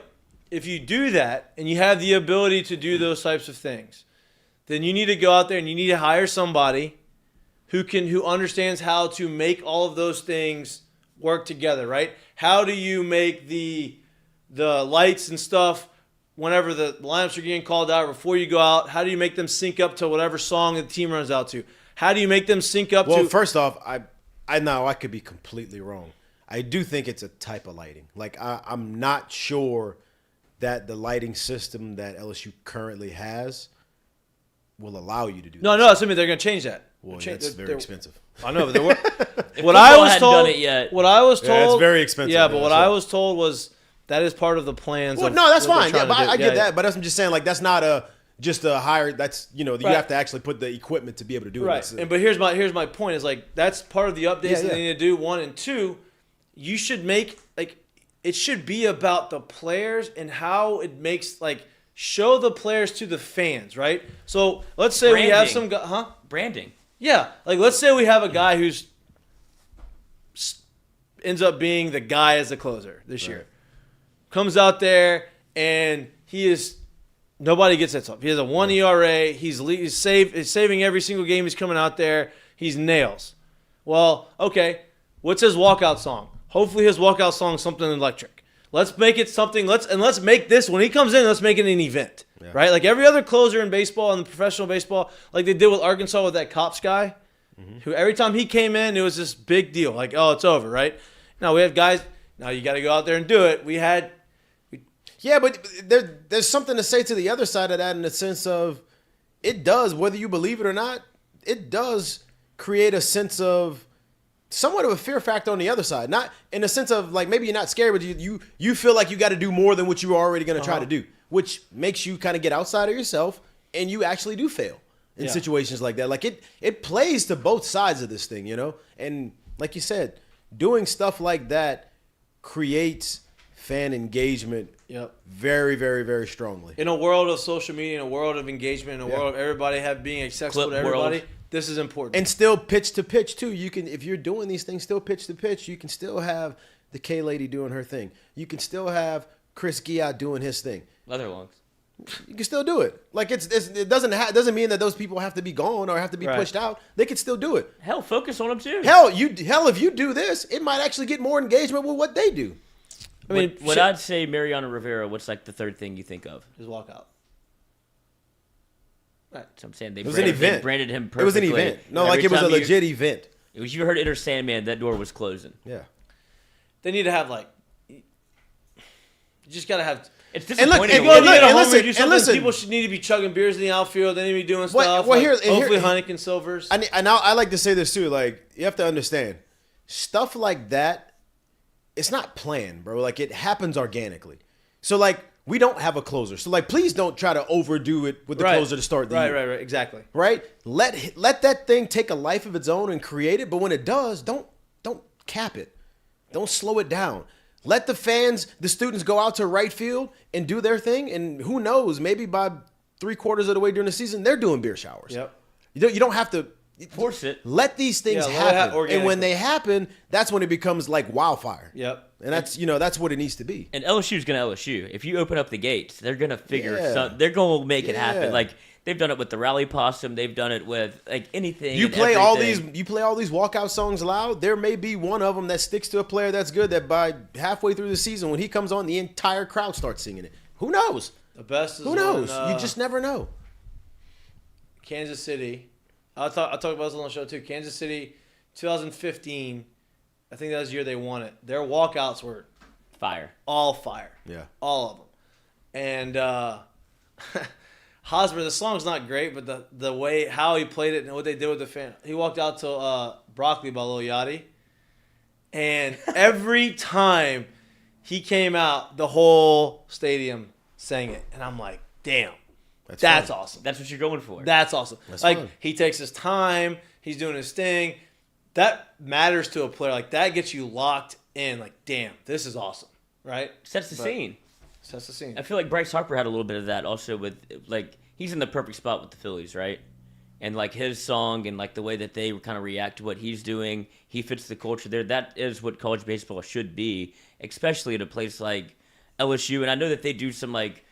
if you do that and you have the ability to do those types of things, then you need to go out there and you need to hire somebody who understands how to make all of those things work together, right? How do you make the lights and stuff whenever the lineups are getting called out before you go out? How do you make them sync up to whatever song the team runs out to? How do you make them sync up to? Well, first off, I know I could be completely wrong. I do think it's a type of lighting. Like I'm not sure that the lighting system that LSU currently has will allow you to do that. No, that's something they're going to change that. Well, that's very expensive. I know, but they were. What I was told, done it yet. What I was told, it's very expensive. Yeah, but what I was told was that is part of the plans. Well, no, that's fine. Yeah, but I get that. But I'm just saying, like, that's not just a hire. That's you have to actually put the equipment to be able to do it. Right. But here's my point is like that's part of the updates that they need to do. 1 and 2, you should make it should be about the players and how it makes show the players to the fans, right? So let's say we have some guy, branding. Yeah, let's say we have a guy who's ends up being the guy as a closer this year. Comes out there and nobody gets that stuff. He has a 1 ERA. He's saving every single game he's coming out there. He's nails. Well, okay, what's his walkout song? Hopefully his walkout song is something electric. Let's make it something. Let's make this when he comes in. Let's make it an event, right? Like every other closer in baseball and the professional baseball, like they did with Arkansas with that Cops guy, who every time he came in, it was this big deal. Like, oh, it's over, right? Now we have guys. Now you got to go out there and do it. Yeah, but there's something to say to the other side of that in the sense of it does, whether you believe it or not, it does create a sense of somewhat of a fear factor on the other side. Not in the sense of maybe you're not scared, but you feel like you got to do more than what you were already going to try to do, which makes you kind of get outside of yourself and you actually do fail in situations like that. Like it plays to both sides of this thing, And like you said, doing stuff like that creates fan engagement very, very, very strongly. In a world of social media, in a world of engagement, in a world of everybody being accessible to everybody, this is important. And still pitch to pitch too. You can, if you're doing these things, still pitch to pitch. You can still have the K lady doing her thing. You can still have Chris Giat doing his thing. Leather lungs. You can still do it. It doesn't mean that those people have to be gone or have to be pushed out. They can still do it. Hell, focus on them too. Hell, if you do this, it might actually get more engagement with what they do. I mean, when I'd say Mariano Rivera, what's the third thing you think of? His walkout. Right. So I'm saying it was an event. They branded him perfectly. It was an event. No, it was a legit event. It was, you heard Enter Sandman, that door was closing. Yeah. They need to have you just got to have. It's disappointing. And listen, people should need to be chugging beers in the outfield. They need to be doing stuff. Hopefully Heineken Silvers. And now I like to say this too. You have to understand, stuff like that, it's not planned, bro. It happens organically. So we don't have a closer. So please don't try to overdo it with the closer to start the year. Right, exactly. Right? Let that thing take a life of its own and create it. But when it does, don't cap it. Don't slow it down. Let the fans, the students go out to right field and do their thing. And who knows, maybe by 3/4 of the way during the season, they're doing beer showers. Yep. You don't have to force it. Let these things happen. And when they happen, that's when it becomes like wildfire. Yep. And that's what it needs to be. And LSU's going to LSU. If you open up the gates, they're going to figure they're going to make it happen. They've done it with the Rally Possum. They've done it with anything. You play all these walkout songs loud. There may be one of them that sticks to a player that's good. That by halfway through the season, when he comes on, the entire crowd starts singing it. Who knows? The best is who knows? You just never know. Kansas City I talked about this on the show too. Kansas City, 2015. I think that was the year they won it. Their walkouts were Fire. all fire. Yeah. All of them. And Hosmer, the song's not great, but the way how he played it and what they did with the fan. He walked out to Broccoli by Lil Yachty. And every time he came out, the whole stadium sang it. And I'm like, damn, that's awesome. That's what you're going for. That's awesome. That's like, fun. he takes his time. He's doing his thing. That matters to a player. Like, that gets you locked in. Like, damn, this is awesome. Right? Sets the scene. Sets the scene. I feel like Bryce Harper had a little bit of that also with, like, he's in the perfect spot with the Phillies, right? And, like, his song and, like, the way that they kind of react to what he's doing, he fits the culture there. That is what college baseball should be, especially at a place like LSU. And I know that they do some, like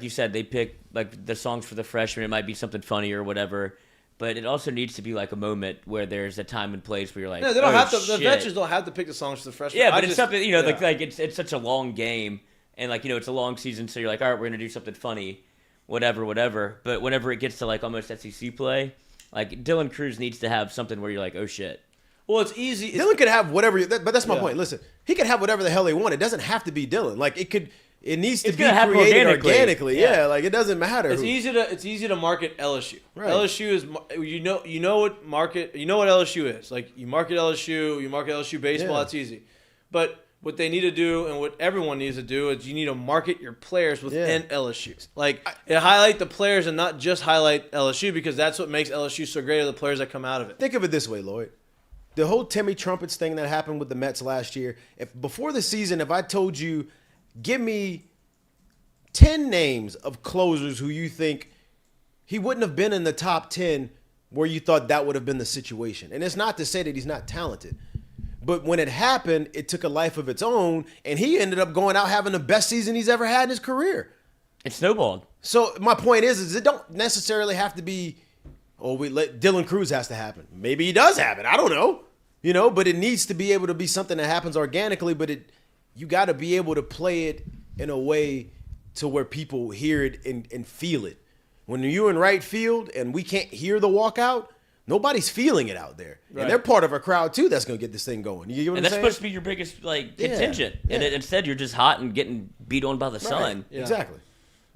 you said, they pick, like, the songs for the freshmen. It might be something funny or whatever. But it also needs to be, like, a moment where there's a time and place where you're like, No, they don't have to. shit. The veterans don't have to pick the songs for the freshmen. Yeah, but it's something, you know, yeah. like it's such a long game. And, like, you know, it's a long season, so you're like, all right, we're going to do something funny, whatever. But whenever it gets to, like, almost SEC play, like, Dylan Cruz needs to have something where you're like, oh, shit. Well, it's easy. Dylan could have whatever, but that's my Yeah. point. Listen, he could have whatever the hell he want. It doesn't have to be Dylan. Like, it needs to It's be gonna happen created organically. organically. Yeah, like, it doesn't matter. It's easy to market LSU. Right. LSU is you know what LSU is. Like, you market LSU baseball. Yeah. It's easy, but what they need to do and what everyone needs to do is you need to market your players within LSU. Like, highlight the players and not just highlight LSU, because that's what makes LSU so great, are the players that come out of it. Think of it this way, Lloyd. The whole Timmy Trumpets thing that happened with the Mets last year, if before the season, if I told you, give me 10 names of closers who you think he wouldn't have been in the top 10 where you thought that would have been the situation. And it's not to say that he's not talented. But when it happened, it took a life of its own, and he ended up going out having the best season he's ever had in his career. It snowballed. So my point is it don't necessarily have to be, Dylan Cruz has to happen. Maybe he does happen. I don't know. You know, but it needs to be able to be something that happens organically, but you got to be able to play it in a way to where people hear it and feel it. When you're in right field and we can't hear the walkout, nobody's feeling it out there. Right. And they're part of a crowd, too, that's going to get this thing going. You get what And I'm that's saying? supposed to be your biggest, like, contingent. Yeah. And instead, you're just hot and getting beat on by the Right. sun. Yeah. Exactly.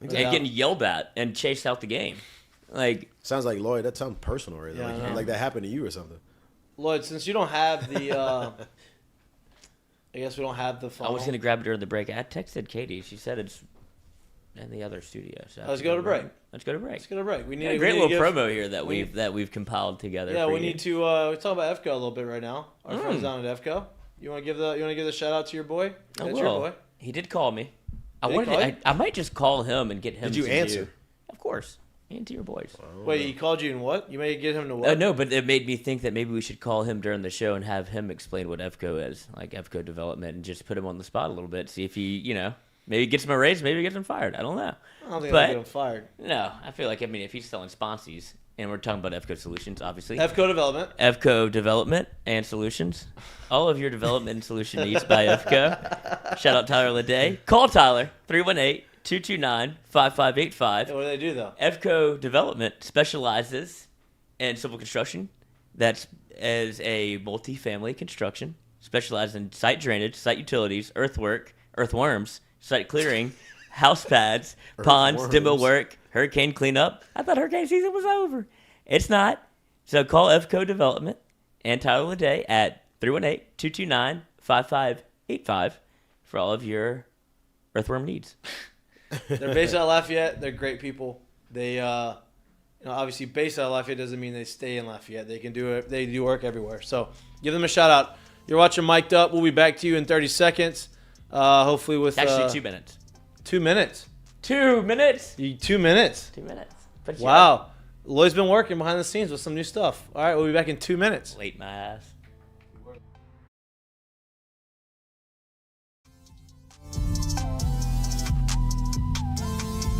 And getting yelled at and chased out the game. Like, Sounds like, Lloyd, that sounds personal right there. Yeah, Like that happened to you or something. Lloyd, since you don't have the, I guess we don't have the phone. I was going to grab it during the break. I texted Katie. She said it's in the other studio. So Let's go to break. Let's go to break. Let's get a break. We need Yeah, we great need to little give- promo here that we've compiled together. Yeah, for we you. need to we talk about EFCO a little bit right now. Our friends down at EFCO. You want to give the shout out to your boy? I That's will. your boy. He did call me. Did he call you? I might just call him and get him. Did you to answer? do- Of course. And to your boys. Wait, he called you in what? You may get him to what? No, but it made me think that maybe we should call him during the show and have him explain what EFCO is, like EFCO development, and just put him on the spot a little bit. See if he, maybe gets him a raise, maybe gets him fired. I don't know. I don't think but- I'll get him fired. No, I feel like, if he's selling sponsees, and we're talking about EFCO Solutions, obviously. EFCO development. EFCO Development and Solutions. All of your development and solution needs by EFCO. Shout out Tyler Leday. Call Tyler, 318-229-5585. What do they do though? EFCO Development specializes in civil construction. That's as a multi-family construction. Specializes in site drainage, site utilities, earthworms, site clearing, house pads, ponds, demo work, hurricane cleanup. I thought hurricane season was over. It's not. So call EFCO Development and Tyler Leday at 318-229-5585 for all of your earthworm needs. They're based out of Lafayette. They're great people. They, obviously based out of Lafayette doesn't mean they stay in Lafayette. They can do it. They do work everywhere. So give them a shout out. You're watching Mik'd Up. We'll be back to you in 30 seconds. Hopefully with Actually, 2 minutes. 2 minutes. 2 minutes. 2 minutes. 2 minutes. But Wow. Lloyd's been working behind the scenes with some new stuff. All right, we'll be back in 2 minutes. Late my ass.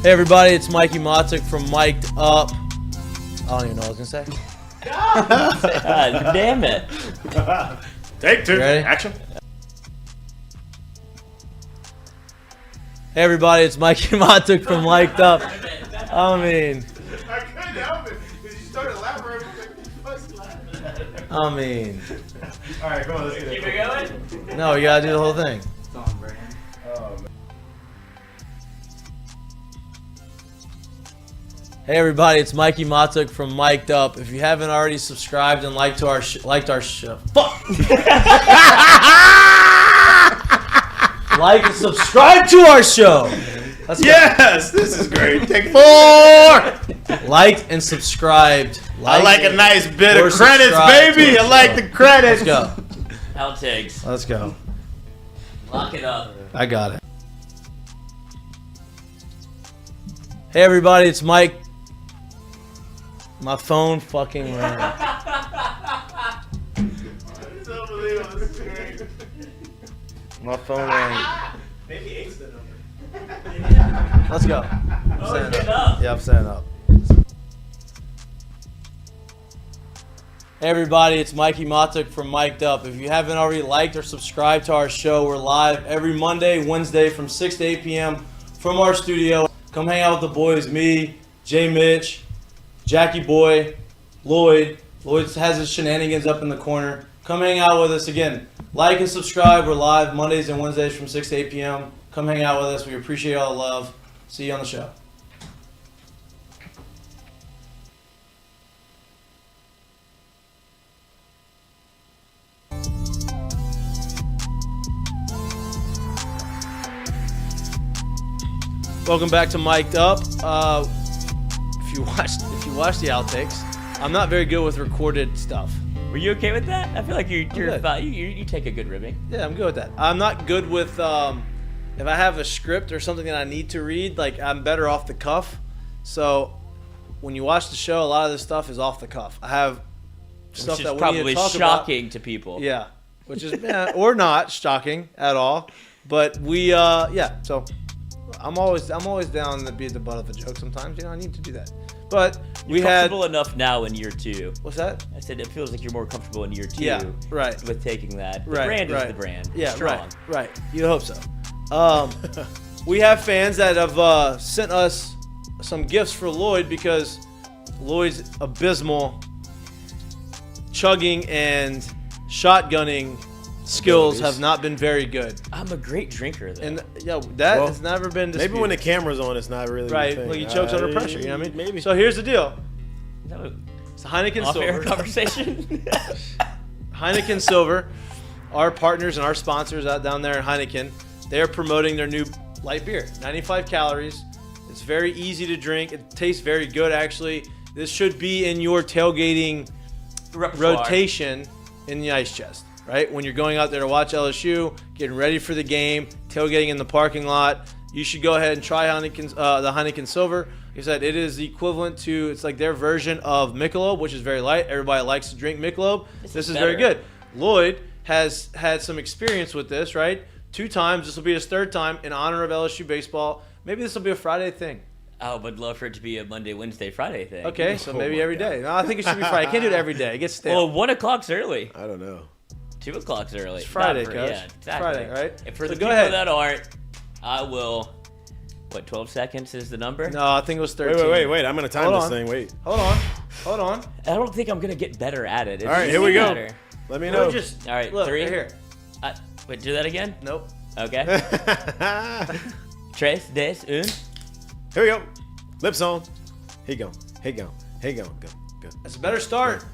Hey everybody, it's Mikie Mahtook from Mik'd Up. I don't even know what I was gonna say. God damn it. Take two. Ready? Action. Hey everybody, it's Mikie Mahtook from Mik'd Up. I mean, I couldn't help it because you started elaborating. I mean, All right, come on. Let's get Keep it going. no, you gotta do the whole thing. Hey everybody, it's Mikie Mahtook from Mik'd Up. If you haven't already subscribed and liked our show, like and subscribe to our show. Let's go. Yes, this is great. Take 4. Liked and subscribed. I like a nice bit or of credits, subscribe baby. to I our like show. the credits. Let's go. Outtakes. Let's go. Lock it up. I got it. Hey everybody, it's Mike. My phone fucking rang. My phone rang. Maybe 8's the number. Let's go. I'm standing up. Yeah, I'm standing up. Hey everybody, it's Mikie Mahtook from Mik'd Up. If you haven't already liked or subscribed to our show, we're live every Monday, Wednesday from 6 to 8 p.m. from our studio. Come hang out with the boys, me, Jay Mitch, Jackie Boy, Lloyd. Lloyd has his shenanigans up in the corner. Come hang out with us again. Like and subscribe. We're live Mondays and Wednesdays from 6 to 8 p.m. Come hang out with us. We appreciate all the love. See you on the show. Welcome back to Mik'd Up. If you watched the outtakes, I'm not very good with recorded stuff. Were you okay with that? I feel like you're good. about you take a good ribbing. Yeah, I'm good with that. I'm not good with if I have a script or something that I need to read. Like I'm better off the cuff. So when you watch the show, a lot of this stuff is off the cuff. I have stuff Which that is we probably need to talk shocking to people. about. Yeah, which is or not shocking at all. But we so. I'm always down to be at the butt of the joke sometimes. You know, I need to do that. But we had comfortable enough now in year 2. What's that? I said it feels like you're more comfortable in year 2. Yeah, right. With taking that. The Right, brand right. is the brand. Yeah, Strong. right. You hope so. We have fans that have sent us some gifts for Lloyd because Lloyd's abysmal chugging and shotgunning skills have not been very good. I'm a great drinker though. And that has never been disputed. Maybe when the camera's on, it's not really right. the thing. Like he chokes under pressure. You know what I mean? Maybe. So here's the deal. Is that It's a Heineken off-air Silver. conversation? Heineken Silver, our partners and our sponsors out down there in Heineken, they're promoting their new light beer. 95 calories. It's very easy to drink. It tastes very good, actually. This should be in your tailgating rotation in the ice chest, right? When you're going out there to watch LSU, getting ready for the game, tailgating in the parking lot, you should go ahead and try the Heineken Silver. Like I said, it is the equivalent to, it's like their version of Michelob, which is very light. Everybody likes to drink Michelob. This is very good. Lloyd has had some experience with this, right? 2 times. This will be his 3rd time in honor of LSU baseball. Maybe this will be a Friday thing. I would love for it to be a Monday, Wednesday, Friday thing. Okay, so maybe every day. No, I think it should be Friday. I can't do it every day. It gets stale. Well, 1 o'clock's early. I don't know. 2 o'clock's early. It's Friday, Not Coach. Yeah, It's exactly. Friday, right? And for So the go people ahead. that aren't, I will. What, 12 seconds is the number? No, I think it was 13. Wait. I'm gonna time Hold this on. thing. Wait. Hold on. I don't think I'm gonna get better at it. All right, here we go. Better. Let me We'll know. just All right, look 3. right here. Wait, do that again? Nope. Okay. Tres, des, un. Here we go. Lips on. Here you go. Go. That's a better start.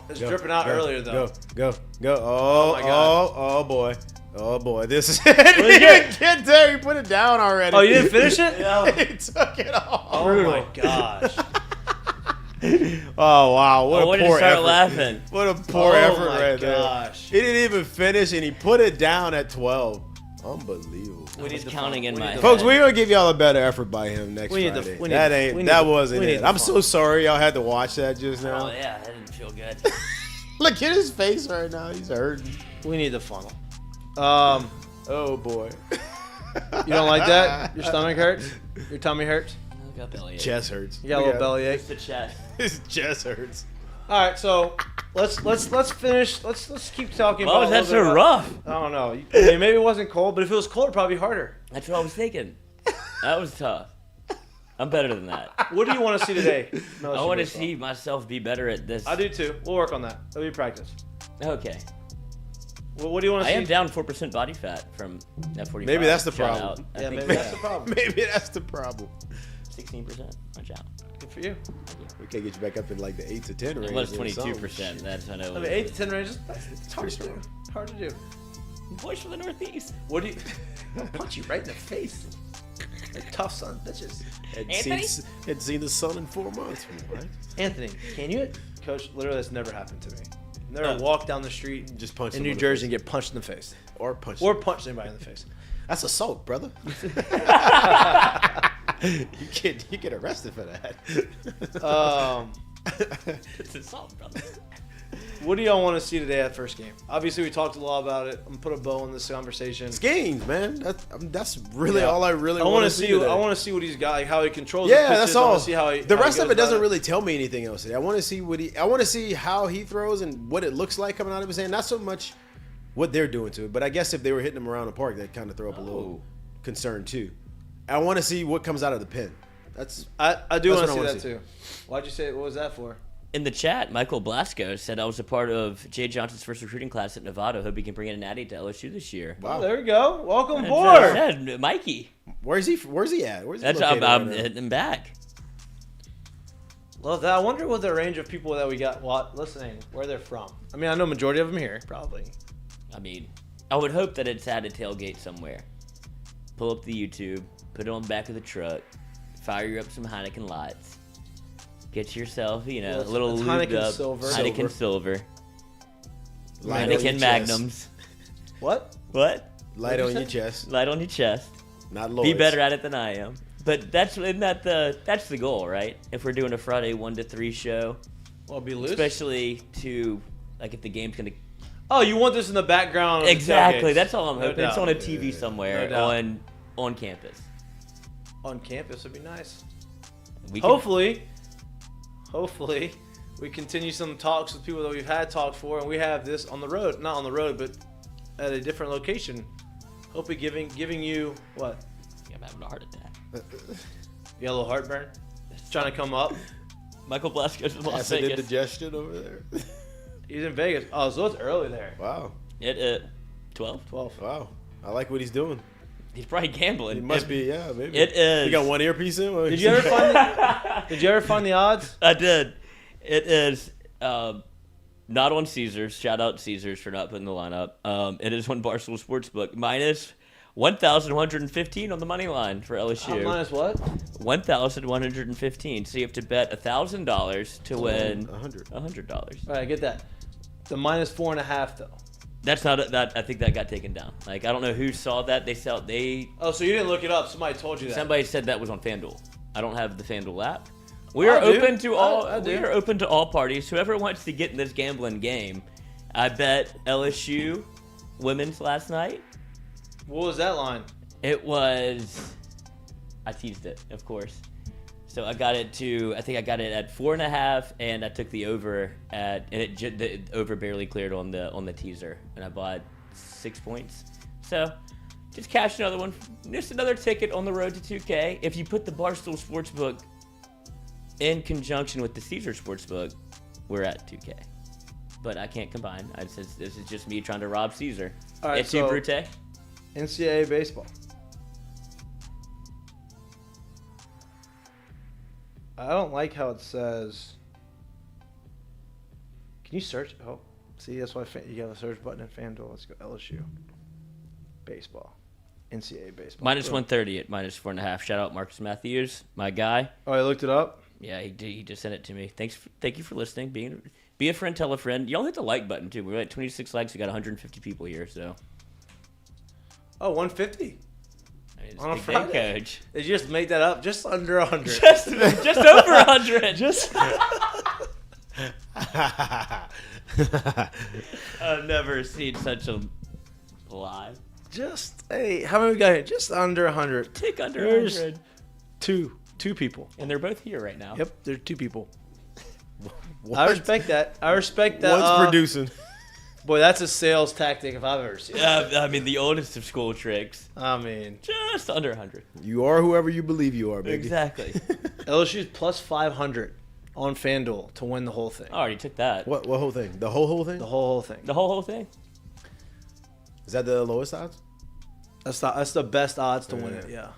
It's dripping out earlier though. Go. Oh my God. Oh boy. This is it. Get there. You put it down already. Oh, you didn't finish it? He took it off. Oh my gosh. Oh wow. What When a did you poor start effort. laughing? What a poor effort my right gosh. there. He didn't even finish and he put it down at 12. Unbelievable. We need the counting in my Folks, we're gonna give y'all a better effort by him next We need the- Friday. we need That the- ain't. we need That the- wasn't we need it. the I'm fun. so sorry y'all had to watch that just now. Oh yeah, that didn't feel good. Look at his face right now. He's hurting. We need the funnel. Oh boy. You don't like that? Your stomach hurts? Your tummy hurts? I got bellyache. Chest hurts. You got a little bellyache? Just the chest. His chest hurts. All right, so let's finish. Let's keep talking Why about. was a that little so bit about- rough? I don't know. I mean, maybe it wasn't cold, but if it was cold, it'd probably be harder. That's what I was thinking. That was tough. I'm better than that. What do you want to see today? I want to see myself be better at this. I do too. We'll work on that. That'll be practice. Okay. Well, what do you want to see? I am down 4% body fat from that 45. Maybe that's the Shout problem. out. Yeah, maybe that's the problem. Maybe that's the problem. 16%. Watch out. Good for you. We can't get you back up in like the 8 to 10 range. It was or 22%. something. That's I know. I mean, 8 to 10 ranges. It's hard to do. Hard to do. Boys from the Northeast. What do you? I'll punch you right in the face. Like tough son bitches. Had seen the sun in 4 months. Right? Anthony, can you? Coach, literally, that's never happened to me. Never walk down the street Just punch in someone New in the Jersey face. and get punched in the face, Or punch. or punch anybody in the face. That's assault, brother. you get arrested for that. It's assault, brother. What do y'all want to see today at first game? Obviously, we talked a lot about it. I'm gonna put a bow on this conversation. It's games, man. That's really Yeah. all I really I want to see. today. I want to see what he's got, like how he controls. his Yeah, pitches. that's I all. wanna see how he, the how he rest of goes it doesn't about really tell me anything else today. I want to see I want to see how he throws and what it looks like coming out of his hand. Not so much what they're doing to it, but I guess if they were hitting him around the park, that'd kind of throw up a little concern too. I want to see what comes out of the pen. I do want that's to what I see that too. Why'd you say? What was that for? In the chat, Michael Blasco said I was a part of Jay Johnson's first recruiting class at Nevada. Hope he can bring in an Natty to LSU this year. Wow, there we go. Welcome That's what I aboard. said, Mikey. Where's he at? Where's he That's located I'm right now? hitting him back. Love that. I wonder what the range of people that we got listening, where they're from. I mean, I know majority of them here, probably. I mean, I would hope that it's at a tailgate somewhere. Pull up the YouTube, put it on the back of the truck, fire up some Heineken lights. Get yourself, a little That's lubed Heineken up Silver. Heineken Silver. Light on your Heineken chest. Magnums. What? What? Light on your chest. Light on your chest. Not Lloyd's. Be better at it than I am. But that's the goal, right? If we're doing a Friday 1 to 3 show, Well, be loose. especially to like if the game's gonna Oh, you want this in the background? Of the exactly. tailgates. That's all I'm No hoping. It's doubt. on a TV somewhere No doubt. on campus. On campus would be nice. We can- Hopefully, we continue some talks with people that we've had talks for, and we have this on the road. Not on the road, but at a different location. Hopefully, giving you what? I'm having a heart attack. You got a little heartburn? Trying to come up? Michael Blasco's in Las Acid Vegas. indigestion over there. He's in Vegas. Oh, so it's early there. Wow. 12. 12. Wow. I like what he's doing. He's probably gambling. He must be, yeah, maybe. It is. You got one earpiece in? Did you ever find the odds? I did. It is not on Caesars. Shout out Caesars for not putting the line up. It is on Barstool Sportsbook. Minus 1,115 on the money line for LSU. Minus what? 1,115. So you have to bet $1,000 to win $100. All right, I get that. The minus 4.5 though. That's not that. I think that got taken down. Like I don't know who saw that. They Oh, so you didn't look it up? Somebody told you that. somebody said that was on FanDuel. I don't have the FanDuel app. We I are do. open to all. I do. We are open to all parties. Whoever wants to get in this gambling game. I bet LSU women's last night. What was that line? It was. I teased it, of course. So I got it to. I think I got it at 4.5, and I took the over at, and the over barely cleared on the teaser, and I bought 6 points. So just cash another one. Just another ticket on the road to 2K. If you put the Barstool Sportsbook in conjunction with the Caesar Sportsbook, we're at 2K. But I can't combine. This is just me trying to rob Caesar. All right, It's so Brute. NCAA baseball. I don't like how it says. Can you search? Oh, see, that's why you have a search button in FanDuel. Let's go LSU baseball, NCAA baseball. Minus Go. 130 at minus 4.5. Shout out Marcus Matthews, my guy. Oh, I looked it up. Yeah, he just sent it to me. Thank you for listening. Be a friend, tell a friend. Y'all hit the like button too. We're at 26 likes. We got 150 people here, so. Oh, 150. I mean, it's On a big day, Friday. coach. Did you just make that up? Just under 100. Just over 100. Just. I've never seen such a lie. Just hey, how many we got here? Just under 100. Tick under There's 100. Two people. And they're both here right now. Yep, there's 2 people. I respect that. I respect that. One's producing. Boy, that's a sales tactic if I've ever seen it. I mean, the oldest of school tricks. I mean, Just under 100. You are whoever you believe you are, baby. Exactly. LSU's plus 500 on FanDuel to win the whole thing. I already took that. What whole thing? The whole thing? The whole thing. The whole thing? Is that the lowest odds? That's the best odds to win it. Yeah.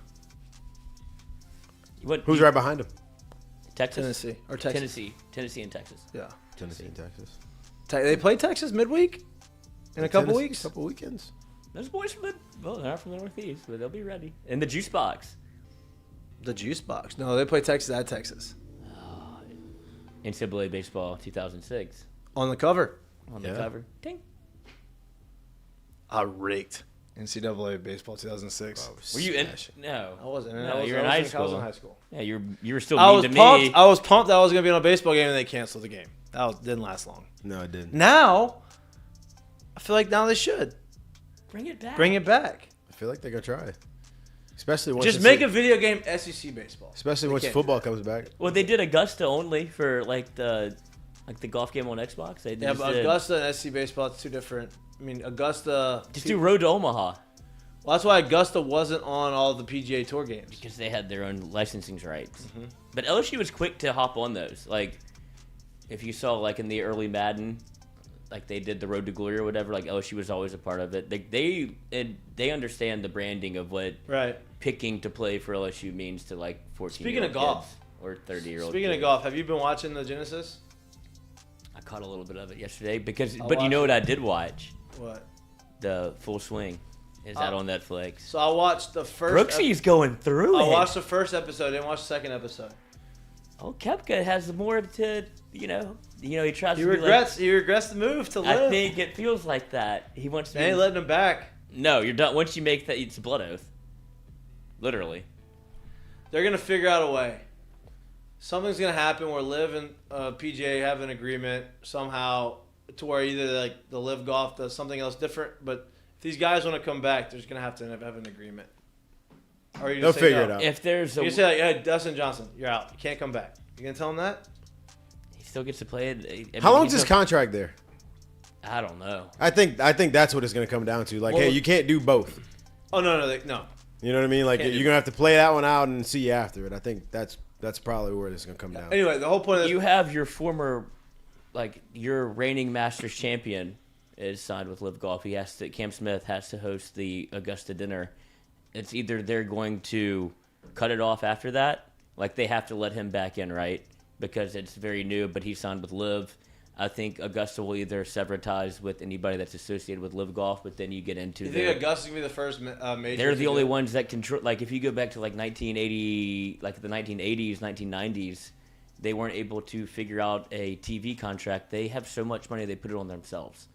Who's right behind him? Texas? Tennessee or Texas. Tennessee and Texas. Yeah. Tennessee and Texas. They play Texas midweek in a couple weeks. Couple weekends. Those boys from they're not from the Northeast, but they'll be ready. In the juice box. The juice box. No, they play Texas at Texas. NCAA baseball 2006 On the cover. on the cover. Ding. I raked NCAA baseball 2006. Were you in? No, I wasn't. No, you're in high school. I was in high school. Yeah, you were still I mean was to pumped. me. I was pumped that I was going to be on a baseball game, and they canceled the game. Didn't last long. No, it didn't. Now, I feel like now they should Bring it back. bring it back. I feel like they're gonna try. Especially once Just make a video game SEC baseball. Especially They once can't football comes back. Well, they did Augusta only for the golf game on Xbox. They Yeah, just but did- Augusta and SC baseball, it's two different. I mean, Augusta. Just do Road to Omaha Well, that's why Augusta wasn't on all the PGA Tour games. because they had their own licensing rights. Mm-hmm. But LSU was quick to hop on those. Like, if you saw in the early Madden, they did the Road to Glory or whatever. LSU was always a part of it. They understand the branding of what Right. picking to play for LSU means to 14. Speaking of golf. Or 30-year-old. Speaking of golf, have you been watching the Genesis? I caught a little bit of it yesterday but you watched know what it. I did watch? What? The Full Swing. Is that on Netflix? So I watched the first. Brooksy's going through I it. watched the first episode. Didn't watch the second episode. Oh, Koepka has more to, he tries He to regrets. He regrets the move to be like, live. I think it feels like that. He wants to They ain't letting him back. No, you're done. Once you make that, it's a blood oath. Literally. They're gonna figure out a way. Something's gonna happen where Liv and PGA have an agreement somehow to where either the Live Golf does something else different. But if these guys want to come back, there's gonna have to have an agreement. Or you They'll just say figure no. it out. If there's a, You say hey, Dustin Johnson, you're out. You can't come back. You gonna tell him that? he still gets to play it. How long's his contract there? I don't know. I think that's what it's gonna come down to. Hey, you can't do both. Oh no. You know what I mean? Can't do You're gonna have to play that one out and see after it. I think that's probably where it's gonna come down. Anyway, the whole point of this. You have your former, your reigning Masters champion is signed with Live Golf. Cam Smith has to host the Augusta dinner. It's either they're going to cut it off after that, they have to let him back in, right? Because it's very new, but he signed with Live. I think Augusta will either sever ties with anybody that's associated with Live Golf, but then you get into You think Augusta's gonna be the first major? they're the only ones that control. If you go back to 1980, the 1980s, 1990s, they weren't able to figure out a TV contract. They have so much money they put it on themselves.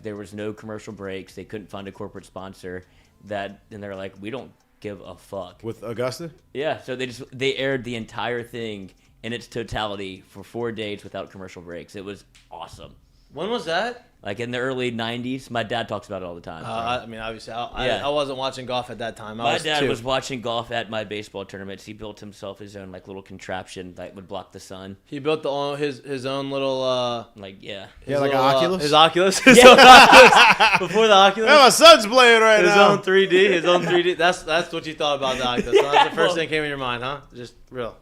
There was no commercial breaks. They couldn't find a corporate sponsor. And they're like, we don't give a fuck. With Augusta? Yeah, so they aired the entire thing in its totality for 4 days without commercial breaks. It was awesome. When was that? In the early 90s. My dad talks about it all the time. I mean, obviously, I wasn't watching golf at that time. My dad was watching golf at my baseball tournaments. He built himself his own little contraption that would block the sun. He built his own little Yeah, like an Oculus? His Oculus. His own Oculus. Before the Oculus. Yeah, my son's playing right his now. own 3D. His own 3D. That's what you thought about the Oculus. So that's the first thing that came in your mind, huh? Just real.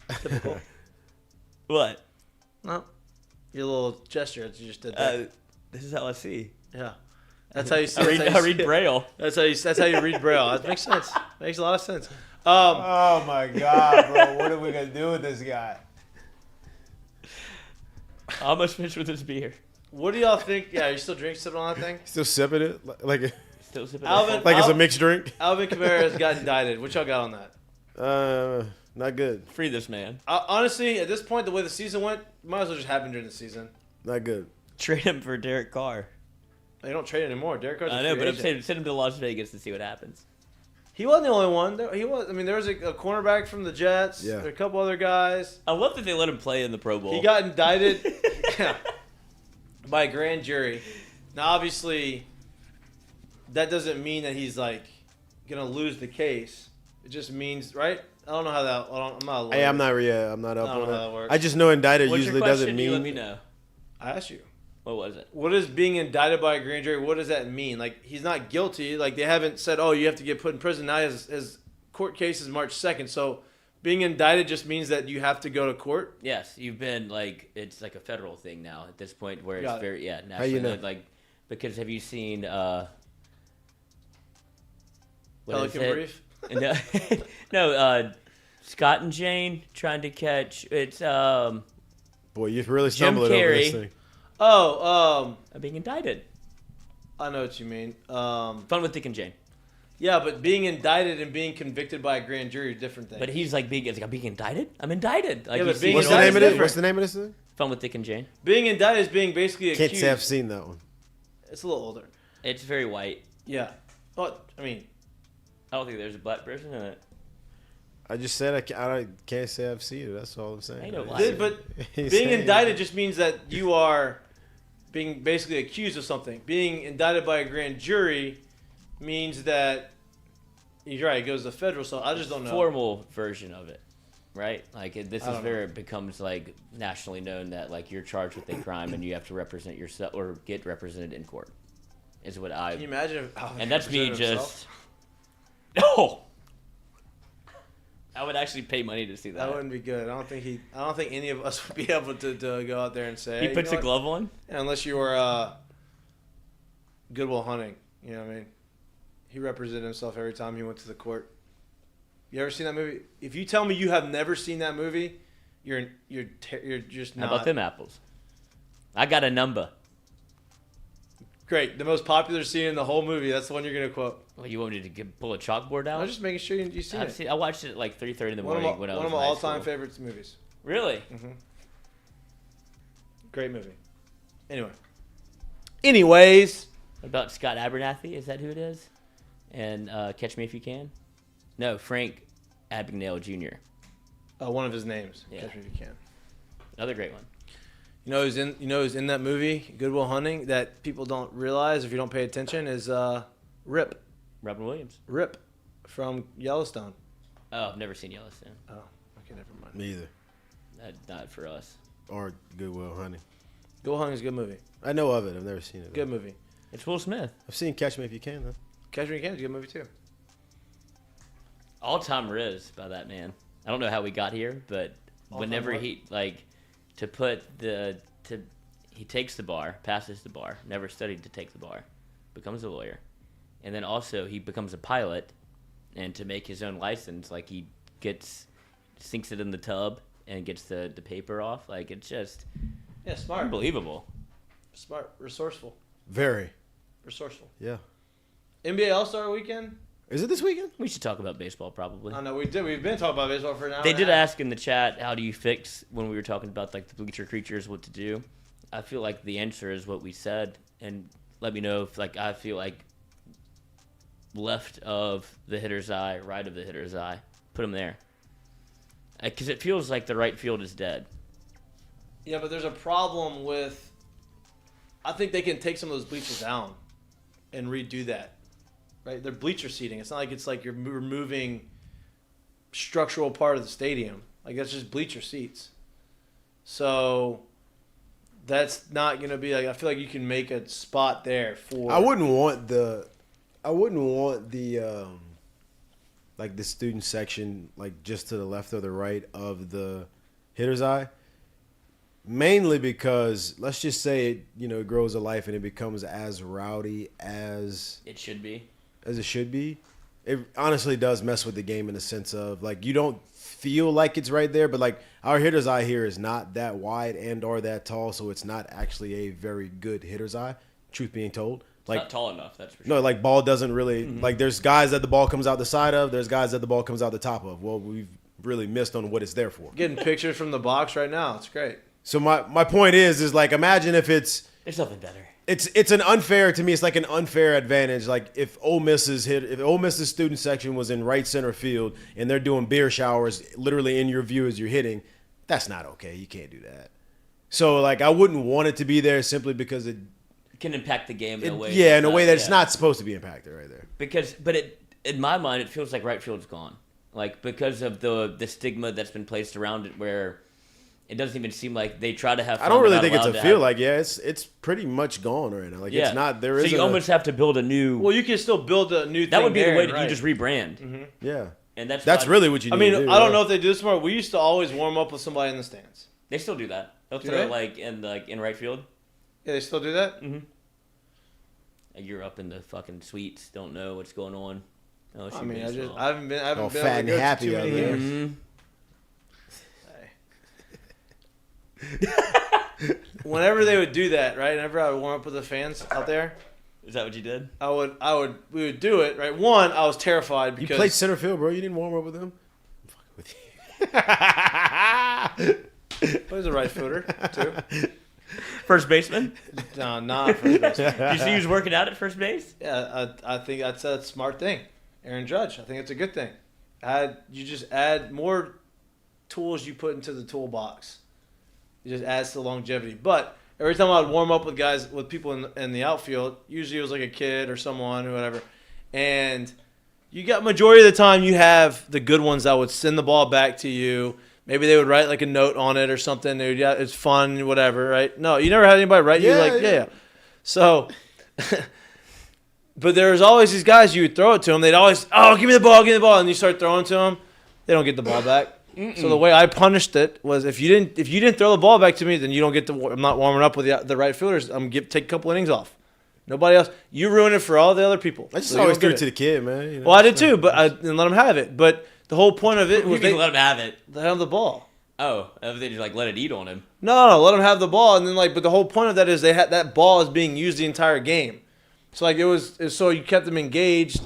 That's typical. What? No. Your little gesture that you just did there. This is how I see. Yeah. That's how you see. I read Braille. That's how you read Braille. That makes sense. Makes a lot of sense. Oh my God, bro! What are we gonna do with this guy? I almost finished with this beer. What do y'all think? Yeah, you still sipping on that thing? Still sipping it Still sipping. Alvin, it's a mixed drink. Alvin Kamara has got indicted. What y'all got on that? Not good. Free this man. Honestly, at this point, the way the season went, might as well just happen during the season. Not good. Trade him for Derek Carr. They don't trade anymore. Derek Carr's a I know, free but I'm agent. saying send him to Las Vegas to see what happens. He wasn't the only one. He was. I mean, there was a cornerback from the Jets. Yeah. There were a couple other guys. I love that they let him play in the Pro Bowl. He got indicted by a grand jury. Now, obviously, that doesn't mean that he's gonna lose the case. It just means, right? I don't know how that. I'm not a lawyer. Hey, I'm not up I don't on know how that it. works. I just know indicted What's usually your question? doesn't You let mean. me know. I asked you. What was it? What is being indicted by a grand jury? What does that mean? Like, he's not guilty. Like, they haven't said, oh, you have to get put in prison. Now his court case is March 2nd. So being indicted just means that you have to go to court? Yes, you've been, like, it's like a federal thing now at this point where it's very, national. How you know? Like, because have you seen, Pelican Brief? No, Scott and Jane trying to catch, it's, Boy, you've really Jim stumbled over this Carrey. thing. Oh, being indicted. I know what you mean. Fun with Dick and Jane. Yeah, but being indicted and being convicted by a grand jury are different things. But he's like, I'm being indicted? I'm indicted. Like, Yeah, but you being see What's it the all- name of different. it? What's the name of this thing? Fun with Dick and Jane. Being indicted is being basically accused. Can't say I've seen that one. It's a little older. It's very white. Yeah. Well, I mean, I don't think there's a black person in it. I just said I can't say I've seen it. That's all I'm saying. Ain't no lie. but He's being saying- indicted just means that you are being basically accused of something. Being indicted by a grand jury means that you're right. It goes to federal. So I just don't know. Formal version of it, right? Like this I is don't where it becomes like nationally known that like you're charged with a crime and you have to represent yourself or get represented in court. Is what Can you imagine? If Alex and that's me represented just. himself? No. I would actually pay money to see that. That wouldn't be good. I don't think any of us would be able to go out there and say. He "Hey, puts you a know what?" glove on. Yeah, unless you were Goodwill Hunting. You know what I mean? He represented himself every time he went to the court. You ever seen that movie? If you tell me you have never seen that movie, you're just not. How about them apples? I got a number. Great. The most popular scene in the whole movie. That's the one you're gonna quote. Well, you want me to pull a chalkboard out? I'm just making sure you've seen it. I watched it at like 3:30 in the One morning when I was of my in high all-time school. favorite movies. Really? Great movie. Anyways, What about Scott Abernathy? Is that who it is? And Catch Me If You Can? No, Frank Abagnale Jr. one of his names. Yeah. Catch Me If You Can. Another great one. You know who's in that movie, Goodwill Hunting, that people don't realize if you don't pay attention is Rip. Robin Williams. Rip from Yellowstone. Oh, I've never seen Yellowstone. Oh, okay, never mind. Me either. Not for us. Or Goodwill Hunting. Goodwill Hunting is a good movie. I know of it. I've never seen it. Good movie. It's Will Smith. I've seen Catch Me If You Can, though. Catch Me If You Can is a good movie too. All-time Riz by that man. I don't know how we got here, but whenever what? he he takes the bar, passes the bar, never studied to take the bar, becomes a lawyer, and then also he becomes a pilot, and to make his own license, like he sinks it in the tub and gets the paper off. Like it's just Yeah, smart. unbelievable. Smart. Resourceful. Very. Resourceful. Yeah. NBA All-Star Weekend? Is it this weekend? We should talk about baseball probably. I know we did. We've been talking about baseball for an hour. They and did a half. ask in the chat, how do you fix when we were talking about like the bleacher creatures, what to do? I feel like the answer is what we said, and let me know if like I feel like left of the hitter's eye, right of the hitter's eye, put them there, because it feels like the right field is dead. Yeah, but there's a problem with. I think they can take some of those bleachers down, and redo that. Right, they're bleacher seating. It's not like it's like you're removing structural part of the stadium. Like that's just bleacher seats. So that's not gonna be like. I feel like you can make a spot there for. I wouldn't want the like the student section like just to the left or the right of the hitter's eye. Mainly because let's just say it grows to life and it becomes as rowdy as It should be. it should be. It honestly does mess with the game in the sense of like you don't feel like it's right there, but like our hitter's eye here is not that wide and or that tall, so it's not actually a very good hitter's eye. Truth being told, It's like not tall enough. That's for sure. no, like ball doesn't really like. There's guys that the ball comes out the side of. There's guys that the ball comes out the top of. Well, we've really missed on what it's there for. Getting pictures from the box right now. It's great. So my point is like imagine if There's something better. it's an unfair to me. It's like an unfair advantage. Like if Ole Miss's student section was in right center field and they're doing beer showers literally in your view as you're hitting, that's not okay. You can't do that. So like I wouldn't want it to be there simply because it Can impact the game in a way. in a way that it's yeah. not supposed to be impacted right there. But in my mind, it feels like right field's gone. Like because of the stigma that's been placed around it, where it doesn't even seem like they try to have fun. I don't really They're think it's not a allowed feel to like it's pretty much gone right now. Like Yeah. it's not there. So is you almost have to build a new. Well, you can still build a new thing. that would be there, the way that right. you just rebrand. yeah. And that's That's why- really what you I need mean, to do. I don't know if they do this more. We used to always warm up with somebody in the stands. They still do that. They'll Do throw they? like in right field. Yeah, they still do that. You're up in the fucking suites, don't know what's going on. Oh, I mean, baseball. I haven't been All able fat to and go to happy too out many there. games. Whenever they would do that, right? Whenever I would warm up with the fans out there, Is that what you did? we would do it, right? One, I was terrified You because played center field, bro. You didn't warm up with them. I'm fucking with you. I was a right footer too. First baseman? No, not first base. Did you see he was working out at first base? Yeah, I think that's a smart thing. Aaron Judge, I think it's a good thing. You just add more tools you put into the toolbox. It just adds to longevity. But every time I'd warm up with people in the outfield, usually it was like a kid or someone or whatever, and you got majority of the time you have the good ones that would send the ball back to you. Maybe they would write like a note on it or something. They would, yeah, it's fun, whatever, right? No, you never had anybody write you like, yeah. So, but there was always these guys, you would throw it to them. They'd always, oh, give me the ball. And you start throwing to them. They don't get the ball back. So the way I punished it was if you didn't throw the ball back to me, then you don't get I'm not warming up with the right fielders. Take a couple innings off. Nobody else. You ruin it for all the other people. I just So you always don't threw get it to the kid, man. You know? Well, I did too, but I didn't let them have it. But the whole point of it You was can they let him have it. have the ball. Oh, they just like let it eat on him. No, let them have the ball, and then but the whole point of that is that ball is being used the entire game. So it was so you kept them engaged,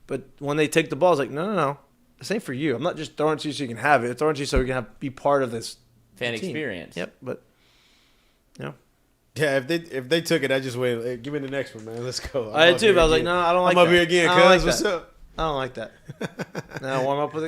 but when they take the ball, it's like no, this ain't for you. I'm not just throwing it to you so you can have it. I'm throwing it to you so you can be part of this Fan team. experience. Yep, but Yeah, if they took it, I just wait. Hey, give me the next one, man. Let's go. I did too. But I was like, no, I don't like I'm that. up here again, I don't like cuz. What's that. up? I don't like that. Now warm up with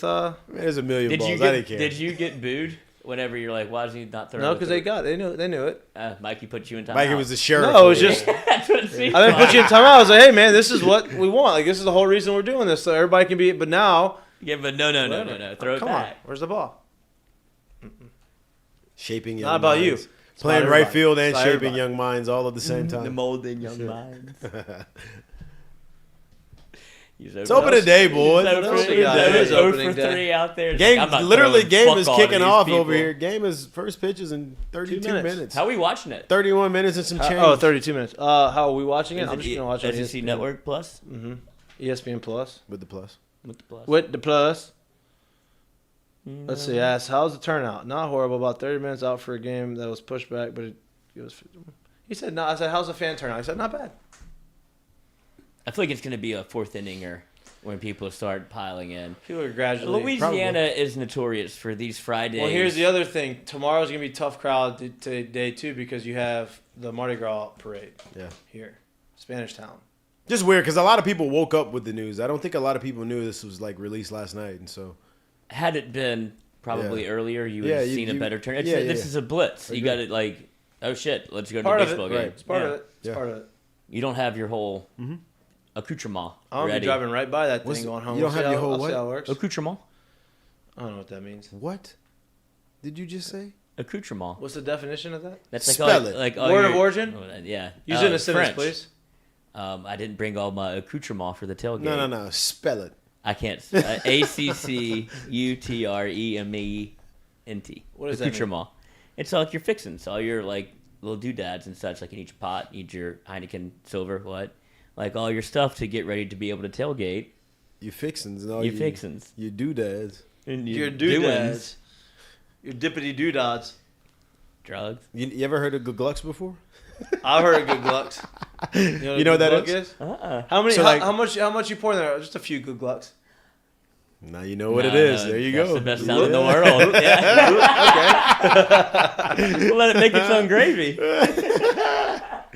Man, there's a million Did balls. you I get didn't care. Did you get booed whenever you're like, why is he not throwing? no, the because they throw? got it. They knew it. Mikey put you in time. Mikey was the sheriff. No, it was over just there. That's what it seems I didn't like. put you in timeout. I was like, hey man, this is what we want. Like this is the whole reason we're doing this, so everybody can be. But now, Yeah, but no. Throw it come back. on, where's the ball? Shaping young Not about you. minds. It's Playing about right everybody. field and It's about shaping everybody. young minds all at the same time. molding young minds. It's opening day, boys. What else we got? It is opening day. 3 out there. It's Game like, I'm not literally throwing game fuck is all kicking these off people. over here. Game is first pitch is in 32 2 minutes. minutes. How are we watching it? 31 minutes and some change. Oh, 32 minutes. How are we watching it? Is I'm just gonna watch it. on SEC ESPN. Network Plus ESPN Plus. With the plus. with the plus. With the plus. Let's see. Ask how's the turnout? Not horrible. About 30 minutes out for a game that was pushed back, but it was. He said no. I said how's the fan turnout? He said not bad. I feel like it's going to be a fourth inninger when people start piling in. People are gradually. Louisiana is notorious for these Fridays. Well, here's the other thing. Tomorrow's gonna be a tough crowd day too because you have the Mardi Gras parade. Yeah. Here, Spanish Town. Just weird because a lot of people woke up with the news. I don't think a lot of people knew this was like released last night, and so Had it been probably earlier, you would Yeah, have you- seen a you- better turn. yeah, This yeah. is a blitz. I You agree. got it like, oh shit, let's go to Part the of it, baseball right. game. It's part Yeah. of it. It's Yeah. part of it. You don't have your whole accoutrement I'll be ready. driving right by that What's- thing going home. you don't We'll have see your how- whole I'll see what? how it works. Accoutrement? I don't know what that means. what did you just say? Accoutrement. What's the definition of that? That's like Spell all, it. like all Word your- of origin? Oh, yeah. Use it in a sentence, French. please. I didn't bring all my accoutrement for the tailgate. No. Spell it. I can't. ACCUTREMENT. What does that mean? Accoutrement. It's all like your fixins, all your like little doodads and such. Like you need your pot, you need your Heineken silver, what? Like all your stuff to get ready to be able to tailgate. You fixins and all Your fixins. You doodads. And Your doings. doodads. Your dippity doodads. Drugs. You ever heard of Glucks before? I've heard of good glucks. You know what that Gluck is? How many? So, like- how much you pour in there? Just a few good glucks. Now you know what it is. There you that's go. the best sound in the world. Yeah. We'll let it make its own gravy.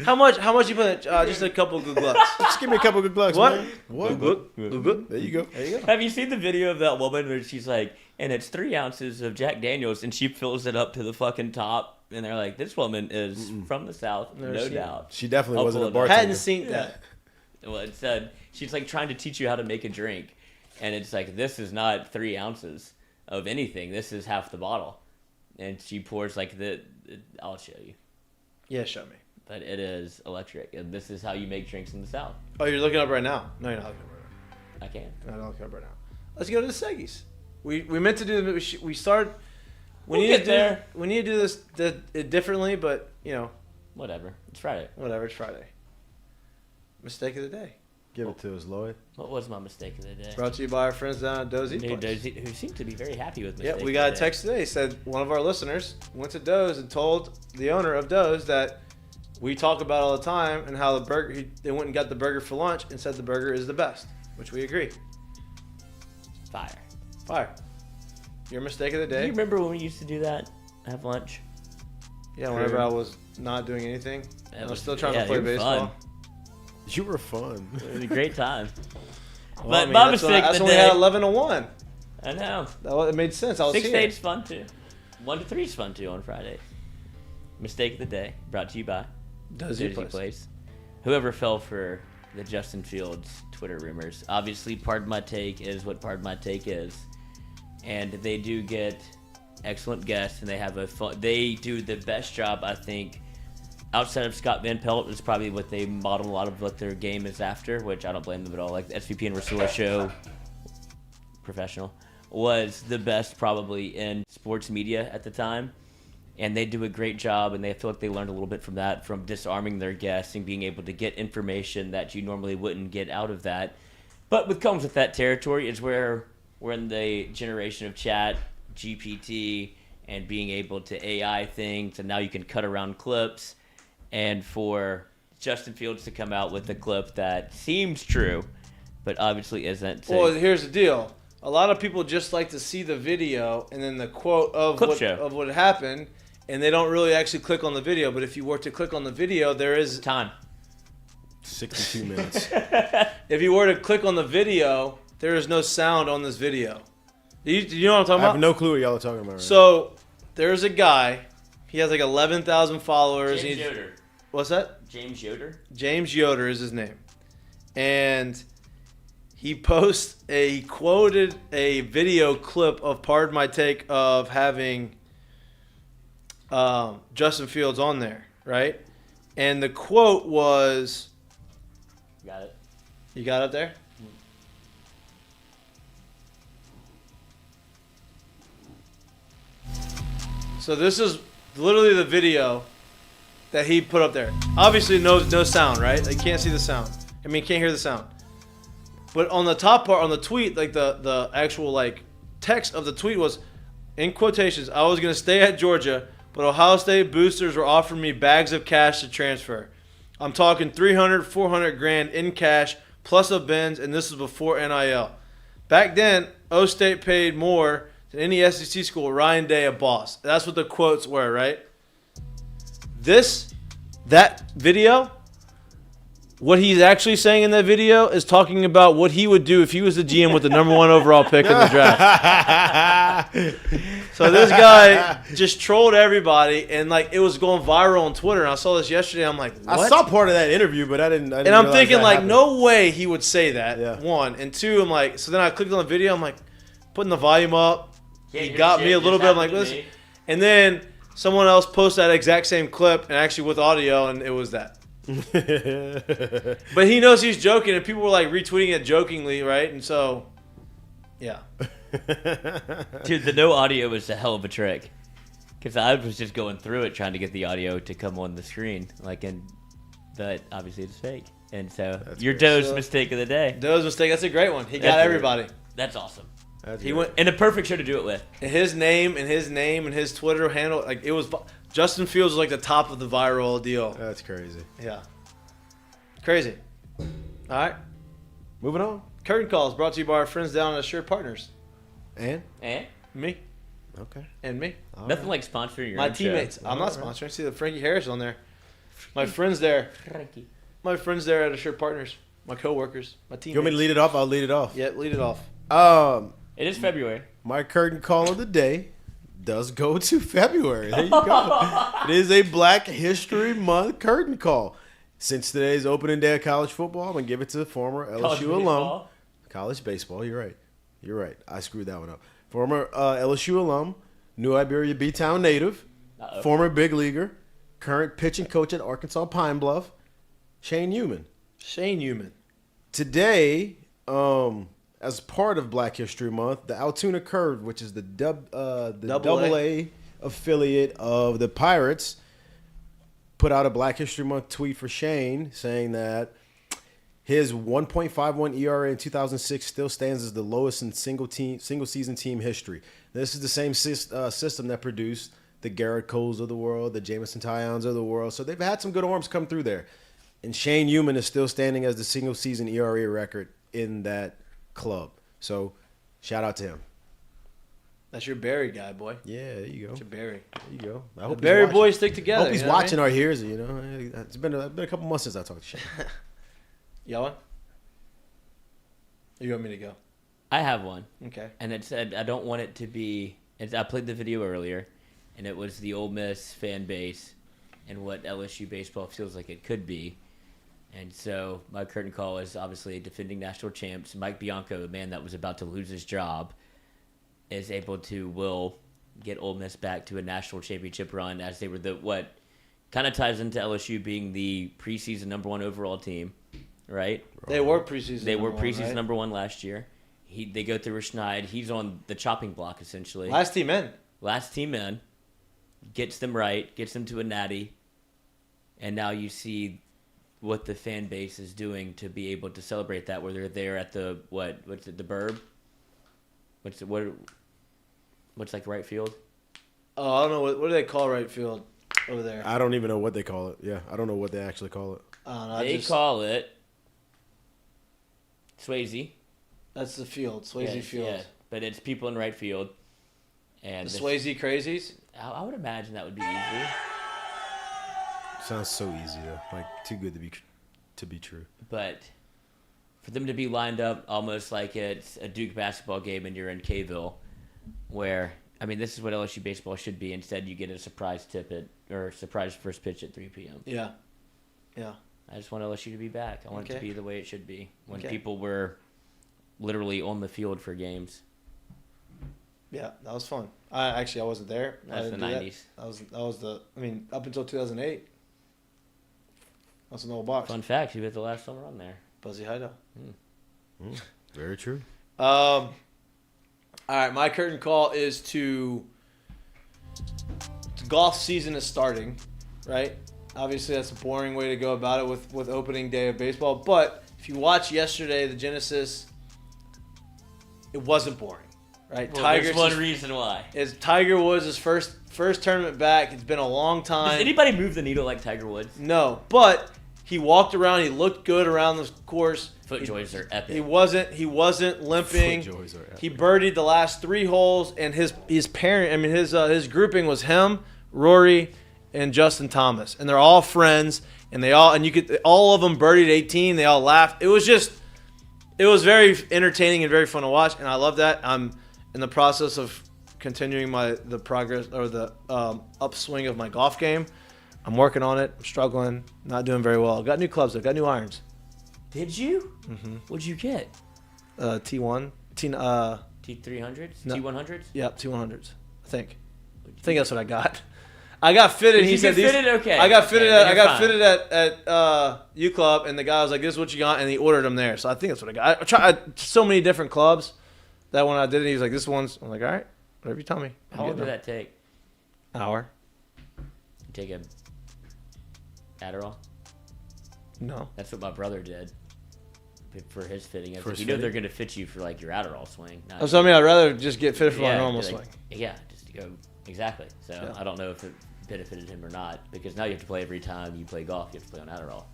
How much you put in? Just a couple good glucks. Just give me a couple of Glucks, What? man. What? Good. There you go. There you go. Have you seen the video of that woman where she's like, and it's 3 ounces of Jack Daniels, and she fills it up to the fucking top, and they're like, this woman is from the South, Never no seen it. doubt. She definitely I'll wasn't a pull it up. bartender. Hadn't seen that. Well, it said she's like trying to teach you how to make a drink, and it's like this is not 3 ounces of anything. This is half the bottle. and she pours like I'll show you. Yeah, show me. But it is electric. And this is how you make drinks in the South. Oh, you're looking up right now? No, you're not looking up right now. I can. No, I'm not looking up right now. Let's go to the Seggies. We meant to do we started. We We'll need get to there. We need to do this differently, but Whatever. It's Friday. whatever. It's Friday. Mistake of the day. Give it to us, Lloyd. What was my mistake of the day? Brought to you by our friends down at Dozy. Who seem to be very happy with Yeah, mistake we of got the a day. text today. Said one of our listeners went to Doe's and told the owner of Doe's that we talk about all the time and how the burger. They went and got the burger for lunch and said the burger is the best, which we agree. Fire. Your mistake of the Do day. you remember when we used to do that? Have lunch? Yeah, whenever I was not doing anything, I was still trying to play you were baseball. fun. You were fun. It was a great time. Well, But I mean, my that's mistake that's of the when we day. had 11-1. I know. It made sense. I was 6 to here. 8 is fun too. 1 to 3 is fun too on Friday. Mistake of the day brought to you by Dozy Dozy Place. Place. Whoever fell for the Justin Fields Twitter rumors. Obviously, Pardon My Take is what Pardon My Take is. And they do get excellent guests, and they have they do the best job, I think. Outside of Scott Van Pelt is probably what they model a lot of what their game is after, which I don't blame them at all. Like the SVP and Rusula show, professional, was the best probably in sports media at the time. And they do a great job, and they feel like they learned a little bit from that, from disarming their guests and being able to get information that you normally wouldn't get out of that. But what comes with that territory is where we're in the generation of chat, GPT, and being able to AI things, and now you can cut around clips. And for Justin Fields to come out with a clip that seems true, but obviously isn't. So Well, here's the deal. A lot of people just like to see the video and then the quote of what happened, and they don't really actually click on the video. But if you were to click on the video, there is time. 62 minutes. If you were to click on the video, there is no sound on this video. Do you know what I'm talking I about? have no clue what y'all are talking about right So there's a guy. He has like 11,000 followers. James Yoder. What's that? James Yoder? James Yoder is his name. And he quoted a video clip of Pardon My Take of having Justin Fields on there, right? And the quote was... Got it. You got it there? So this is literally the video that he put up there. Obviously no sound, right? Like, you can't see the sound. I mean, can't hear the sound. But on the top part, on the tweet, like the actual like text of the tweet was, in quotations, I was going to stay at Georgia, but Ohio State boosters were offering me bags of cash to transfer. I'm talking 300, 400 grand in cash, plus a Benz, and this is before NIL. Back then, O State paid more than any SEC school. Ryan Day, a boss. That's what the quotes were, right? That video, what he's actually saying in that video is talking about what he would do if he was the GM with the number 1 overall pick in the draft. So this guy just trolled everybody, and like it was going viral on Twitter. And I saw this yesterday. I'm like, what? I saw part of that interview, but I didn't And I'm realize thinking that like, happened. no way he would say that. Yeah. One and two, I'm like, so then I clicked on the video. I'm like, putting the volume up. Can't He hear got shit, me a just little bit. I'm like, happened to listen. me. And then someone else posted that exact same clip, and actually with audio, and it was that. But he knows he's joking, and people were like retweeting it jokingly, right? And so, yeah. Dude, the no audio was a hell of a trick. Because I was just going through it trying to get the audio to come on the screen. But obviously it's fake. And so, your Doe's mistake of the day. Doe's mistake. That's a great one. He got That's everybody. That's awesome. He went And a perfect show to do it with. his name and his Twitter handle. Like it was Justin Fields was like the top of the viral deal. That's crazy. Yeah. Crazy. All right. Moving on. Curtain calls brought to you by our friends down at Assured Partners. And? Me. Okay. And me. Nothing like sponsoring your My own teammates. show. I'm not sponsoring. See the Frankie Harris on there. My friends there. Frankie. My friends there at Assured Partners. My coworkers. My teammates. You want me to lead it off? I'll lead it off. Yeah, lead it off. It is February. My curtain call of the day does go to February. There you go. It is a Black History Month curtain call. Since today's opening day of college football, I'm going to give it to former College LSU alum. baseball. College baseball, you're right. I screwed that one up. Former LSU alum, New Iberia B-Town native, Uh-oh. former big leaguer, current pitching coach at Arkansas Pine Bluff, Shane Newman. Shane Newman. Today, as part of Black History Month, the Altoona Curve, which is the Double A affiliate of the Pirates, put out a Black History Month tweet for Shane saying that his 1.51 ERA in 2006 still stands as the lowest in single season team history. This is the same system that produced the Garrett Coles of the world, the Jameson Tyons of the world. So they've had some good arms come through there. And Shane Newman is still standing as the single season ERA record in that club. So shout out to him. That's your Barry guy, boy. Yeah, there you go. That's your Barry. There you go. I The hope Barry he's watching. boys stick together. I hope he's you know what I watching mean? or hears it, you know. It's been a couple months since I talked to Shane. Y'all want? Or you want me to go? I have one. Okay. And it said, I don't want it to be. I played the video earlier, and it was the Ole Miss fan base and what LSU baseball feels like it could be. And so my curtain call is obviously defending national champs. Mike Bianco, a man that was about to lose his job, is able to get Ole Miss back to a national championship run as they were what kind of ties into LSU being the preseason #1 overall team, right? They were preseason. They were number one, preseason right? #1 last year. They go through Schneid. He's on the chopping block essentially. Last team in. Last team in, gets them right, gets them to a natty, and now you see what the fan base is doing to be able to celebrate that. Where they're there at the what's it, the Burb? What's like right field? Oh, I don't know what do they call right field over there. I don't even know what they call it. Yeah, I don't know what they actually call it. I don't know. They call it Swayze. That's the field, Swayze Yes, Field. yeah, but it's people in right field. And The Swayze Crazies. I would imagine that would be easy. Sounds so easy though, like too good to be true. But for them to be lined up almost like it's a Duke basketball game and you're in Kville, where, I mean, this is what LSU baseball should be. Instead, you get a surprise surprise first pitch at 3 p.m. Yeah. Yeah. I just want LSU to be back. I want it to Okay. be the way it should be when Okay. people were literally on the field for games. Yeah, that was fun. I wasn't there. I That's the didn't do 90s. That was up until 2008. That's an old box. Fun fact, you hit the last summer on there. Buzzy Hideout. Very true. All right, my curtain call is to golf season is starting, right? Obviously, that's a boring way to go about it with opening day of baseball. But if you watch yesterday, the Genesis, it wasn't boring, right? Well, Tiger's there's one reason why. is Tiger Woods' first tournament back. It's been a long time. Does anybody move the needle like Tiger Woods? No, but he walked around. He looked good around the course. Foot joys are epic. He wasn't limping. Foot joys are epic. He birdied the last 3 holes, and his parent. I mean, his grouping was him, Rory, and Justin Thomas, and they're all friends. And all of them birdied 18. They all laughed. It was very entertaining and very fun to watch, and I love that. I'm in the process of continuing the progress or the upswing of my golf game. I'm working on it. I'm struggling. Not doing very well. Got new clubs. I've got new irons. Did you? Mm-hmm. What'd you get? T1. T300s? No. T100s? Yep, T100s. I think that's what I got. I got fitted. If He you said get these. fitted, okay. I got Okay, fitted. then I you're got fine. fitted at U Club, and the guy was like, "This is what you got," and he ordered them there. So I think that's what I got. I tried so many different clubs that when I did it, he was like, "This one's." I'm like, "All right, whatever you tell me." How long did that take? Hour? You take a Adderall? No. That's what my brother did for his fitting. For his You know fitting? they're going to fit you for like your Adderall swing. Not So I mean, I'd rather just get fitted for my yeah, normal like- swing. Yeah, just to go exactly. So Yeah. I don't know if it benefited him or not because now you have to play every time you play golf. You have to play on Adderall,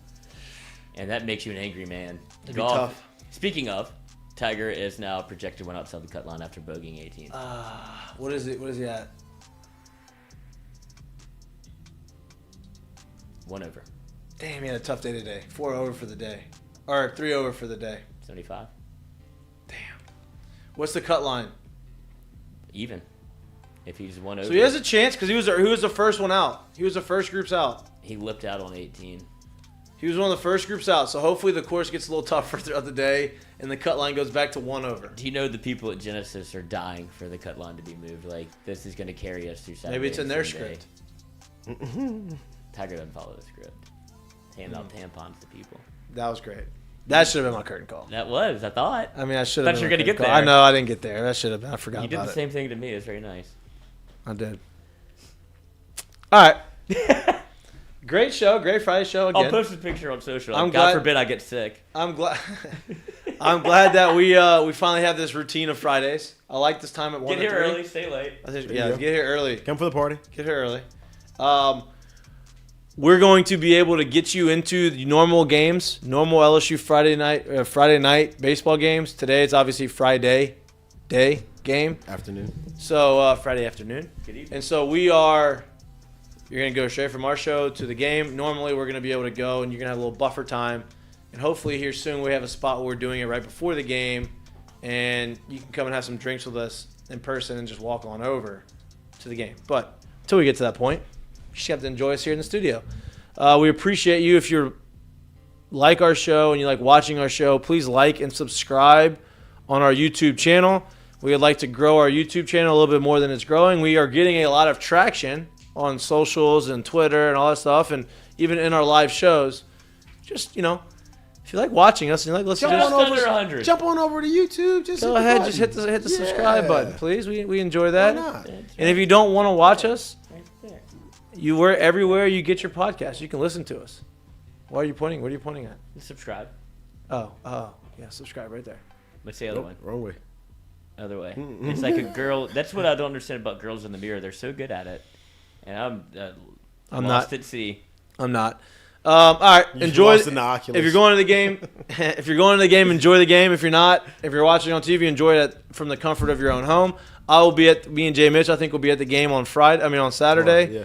and that makes you an angry man. It'd be tough. Speaking of, Tiger is now projected one outside the cut line after bogeying 18. What is it? What is he at? 1 over, Damn, he had a tough day today. 4 over for the day, or 3 over for the day. 75, What's the cut line? even. If he's 1 over, So he has a chance because he was the first one out. He was the first groups out. he lipped out on 18. He was one of the first groups out, so hopefully the course gets a little tougher throughout the day, and the cut line goes back to 1 over. Do you know the people at Genesis are dying for the cut line to be moved? Like, this is going to carry us through Saturday. Maybe it's in and their Sunday. script. Tiger doesn't follow the script. Hand out tampons to people. That was great. That should have been my curtain call. That was, I thought. I mean, I should have. Thought been you were my gonna curtain get call. there. I know I didn't get there. That should have been. I forgot You did about the it. same thing to me. It was very nice. I did. All right. Great show. Great Friday show again. I'll post a picture on social. I'm God glad- forbid I get sick. I'm glad. I'm glad that we finally have this routine of Fridays. I like this time at 1 Get here to 3. early, stay late. I think, There yeah, you go. get here early. Come for the party. Get here early. We're going to be able to get you into the normal games, normal LSU Friday night baseball games. Today it's obviously Friday day game, Afternoon. so Friday afternoon. Good evening. And so you're going to go straight from our show to the game. Normally we're going to be able to go, and you're going to have a little buffer time. And hopefully here soon we have a spot where we're doing it right before the game, and you can come and have some drinks with us in person and just walk on over to the game. But until we get to that point, you just have to enjoy us here in the studio. We appreciate you. If you like our show and you like watching our show, please like and subscribe on our YouTube channel. We would like to grow our YouTube channel a little bit more than it's growing. We are getting a lot of traction on socials and Twitter and all that stuff, and even in our live shows. Just, if you like watching us and you like listening to Just us, under 100. Jump on over to YouTube. Just go hit the ahead, button. just hit the subscribe button, please. We enjoy that. Why not? And if you don't want to watch us, Right there. we're everywhere you get your podcast. You can listen to us. Why are you pointing? What are you pointing at? Subscribe. Oh, yeah, subscribe right there. What's the other one? Wrong way. Other way. It's like a girl. That's what I don't understand about girls in the mirror. They're so good at it. And I'm lost not. at sea. I'm not. All right, enjoy. lost in the Oculus. If you're going to the game, enjoy the game. If you're not, if you're watching on TV, enjoy it from the comfort of your own home. Me and Jay Mitch, I think we'll be at the game on Saturday. Yeah.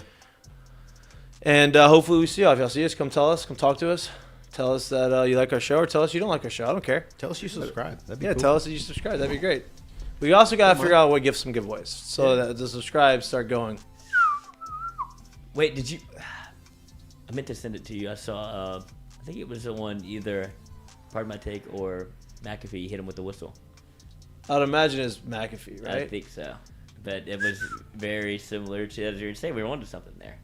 And hopefully we see y'all. If y'all see us, come tell us. Come talk to us. Tell us that you like our show, or tell us you don't like our show. I don't care. Tell us you subscribe. That'd be Yeah, cool. tell us that you subscribe. That'd be great. We also got to figure out what gifts some giveaways so that the subscribes start going. Wait, did you? I meant to send it to you. I saw. I think it was the one either, Pardon My Take or McAfee. You hit him with the whistle. I'd imagine it's McAfee, right? I think so. But it was very similar to, as you were saying, we were onto something there.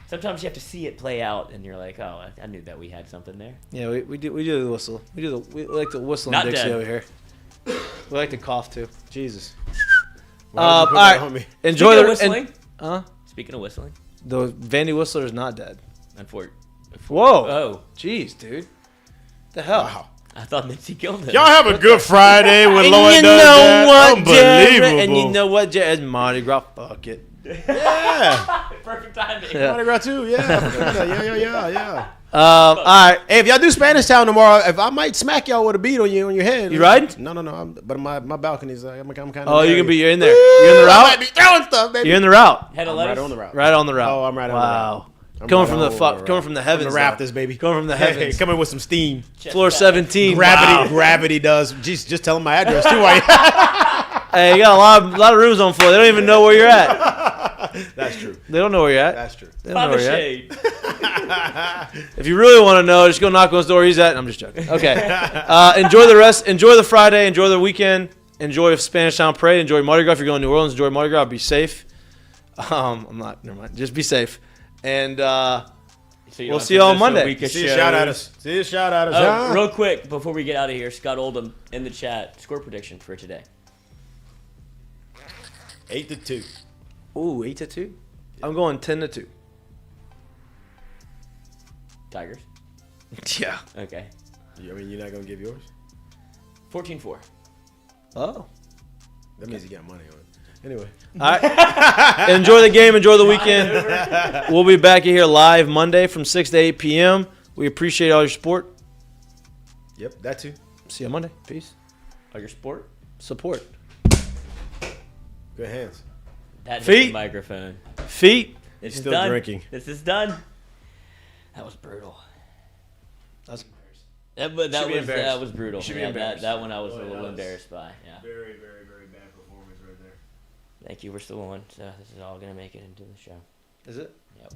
Sometimes you have to see it play out, and you're like, "Oh, I knew that we had something there." Yeah, we do the whistle. We like the whistle Not and Dixie dead. over here. We like to cough too. Jesus. All Why would you put that right, on me? enjoy Speaking the of whistling. Speaking of whistling, the Vandy Whistler is not dead. Whoa! Oh, jeez, dude, the hell. Wow. I thought Mitchie killed him. Y'all have a good Friday with And Lloyd you does know that. what, Jared? Unbelievable. And you know what, Jared? Mardi Gras. Fuck it. Yeah. Perfect timing. Yeah. Mardi Gras too. Yeah. All right. Hey, if y'all do Spanish Town tomorrow, if I might smack y'all with a beat on your head. You riding? No. But my balcony's I'm kind of. Oh, you're in there. You're in the I might route. be throwing stuff, baby. You're in the route. Head of I'm lettuce. right on the route. Right on the route. Oh, I'm right on the wow. route. I'm Coming right from on the route. coming from the heavens. From the though. rafters, baby. Coming from the Hey, heavens. coming with some steam. Floor 17. Gravity does. Just tell them my address too. While Hey, you got a lot of rooms on floor. They don't even know where you're at. That's true. They don't know where you're at. That's true. They don't know Find a where you're at. shade. If you really want to know, just go knock on his door. He's at. I'm just joking. Okay. Enjoy the rest. Enjoy the Friday. Enjoy the weekend. Enjoy Spanish Town Parade. Enjoy Mardi Gras. If you're going to New Orleans, enjoy Mardi Gras. Be safe. I'm not. Never mind. Just be safe. And So you We'll don't see you on have to miss a Monday. week of See you shows. shout at us. See you shout at us. Oh, real quick before we get out of here, Scott Oldham in the chat. Score prediction for today. 8-2. ooh, 8-2. I'm going 10-2. Tigers. Yeah. Okay. I mean, you're not gonna give yours. 14-4. Oh. That means you got money on it. Anyway. All right. Enjoy the game. Enjoy the weekend. We'll be back here live Monday from 6 to 8 p.m. We appreciate all your support. Yep, that too. See you on Monday. Peace. Oh, your sport? Support. Good hands. That hit Feet. the microphone. Feet. This He's is still done. drinking. This is done. That was brutal. That's That should be embarrassed. that was brutal. You should be Yeah, embarrassed. that one I was Oh, a yeah, little that was- embarrassed by. Yeah. Very, very, very bad performance right there. Thank you. We're still on. So this is all gonna make it into the show. Is it? Yep.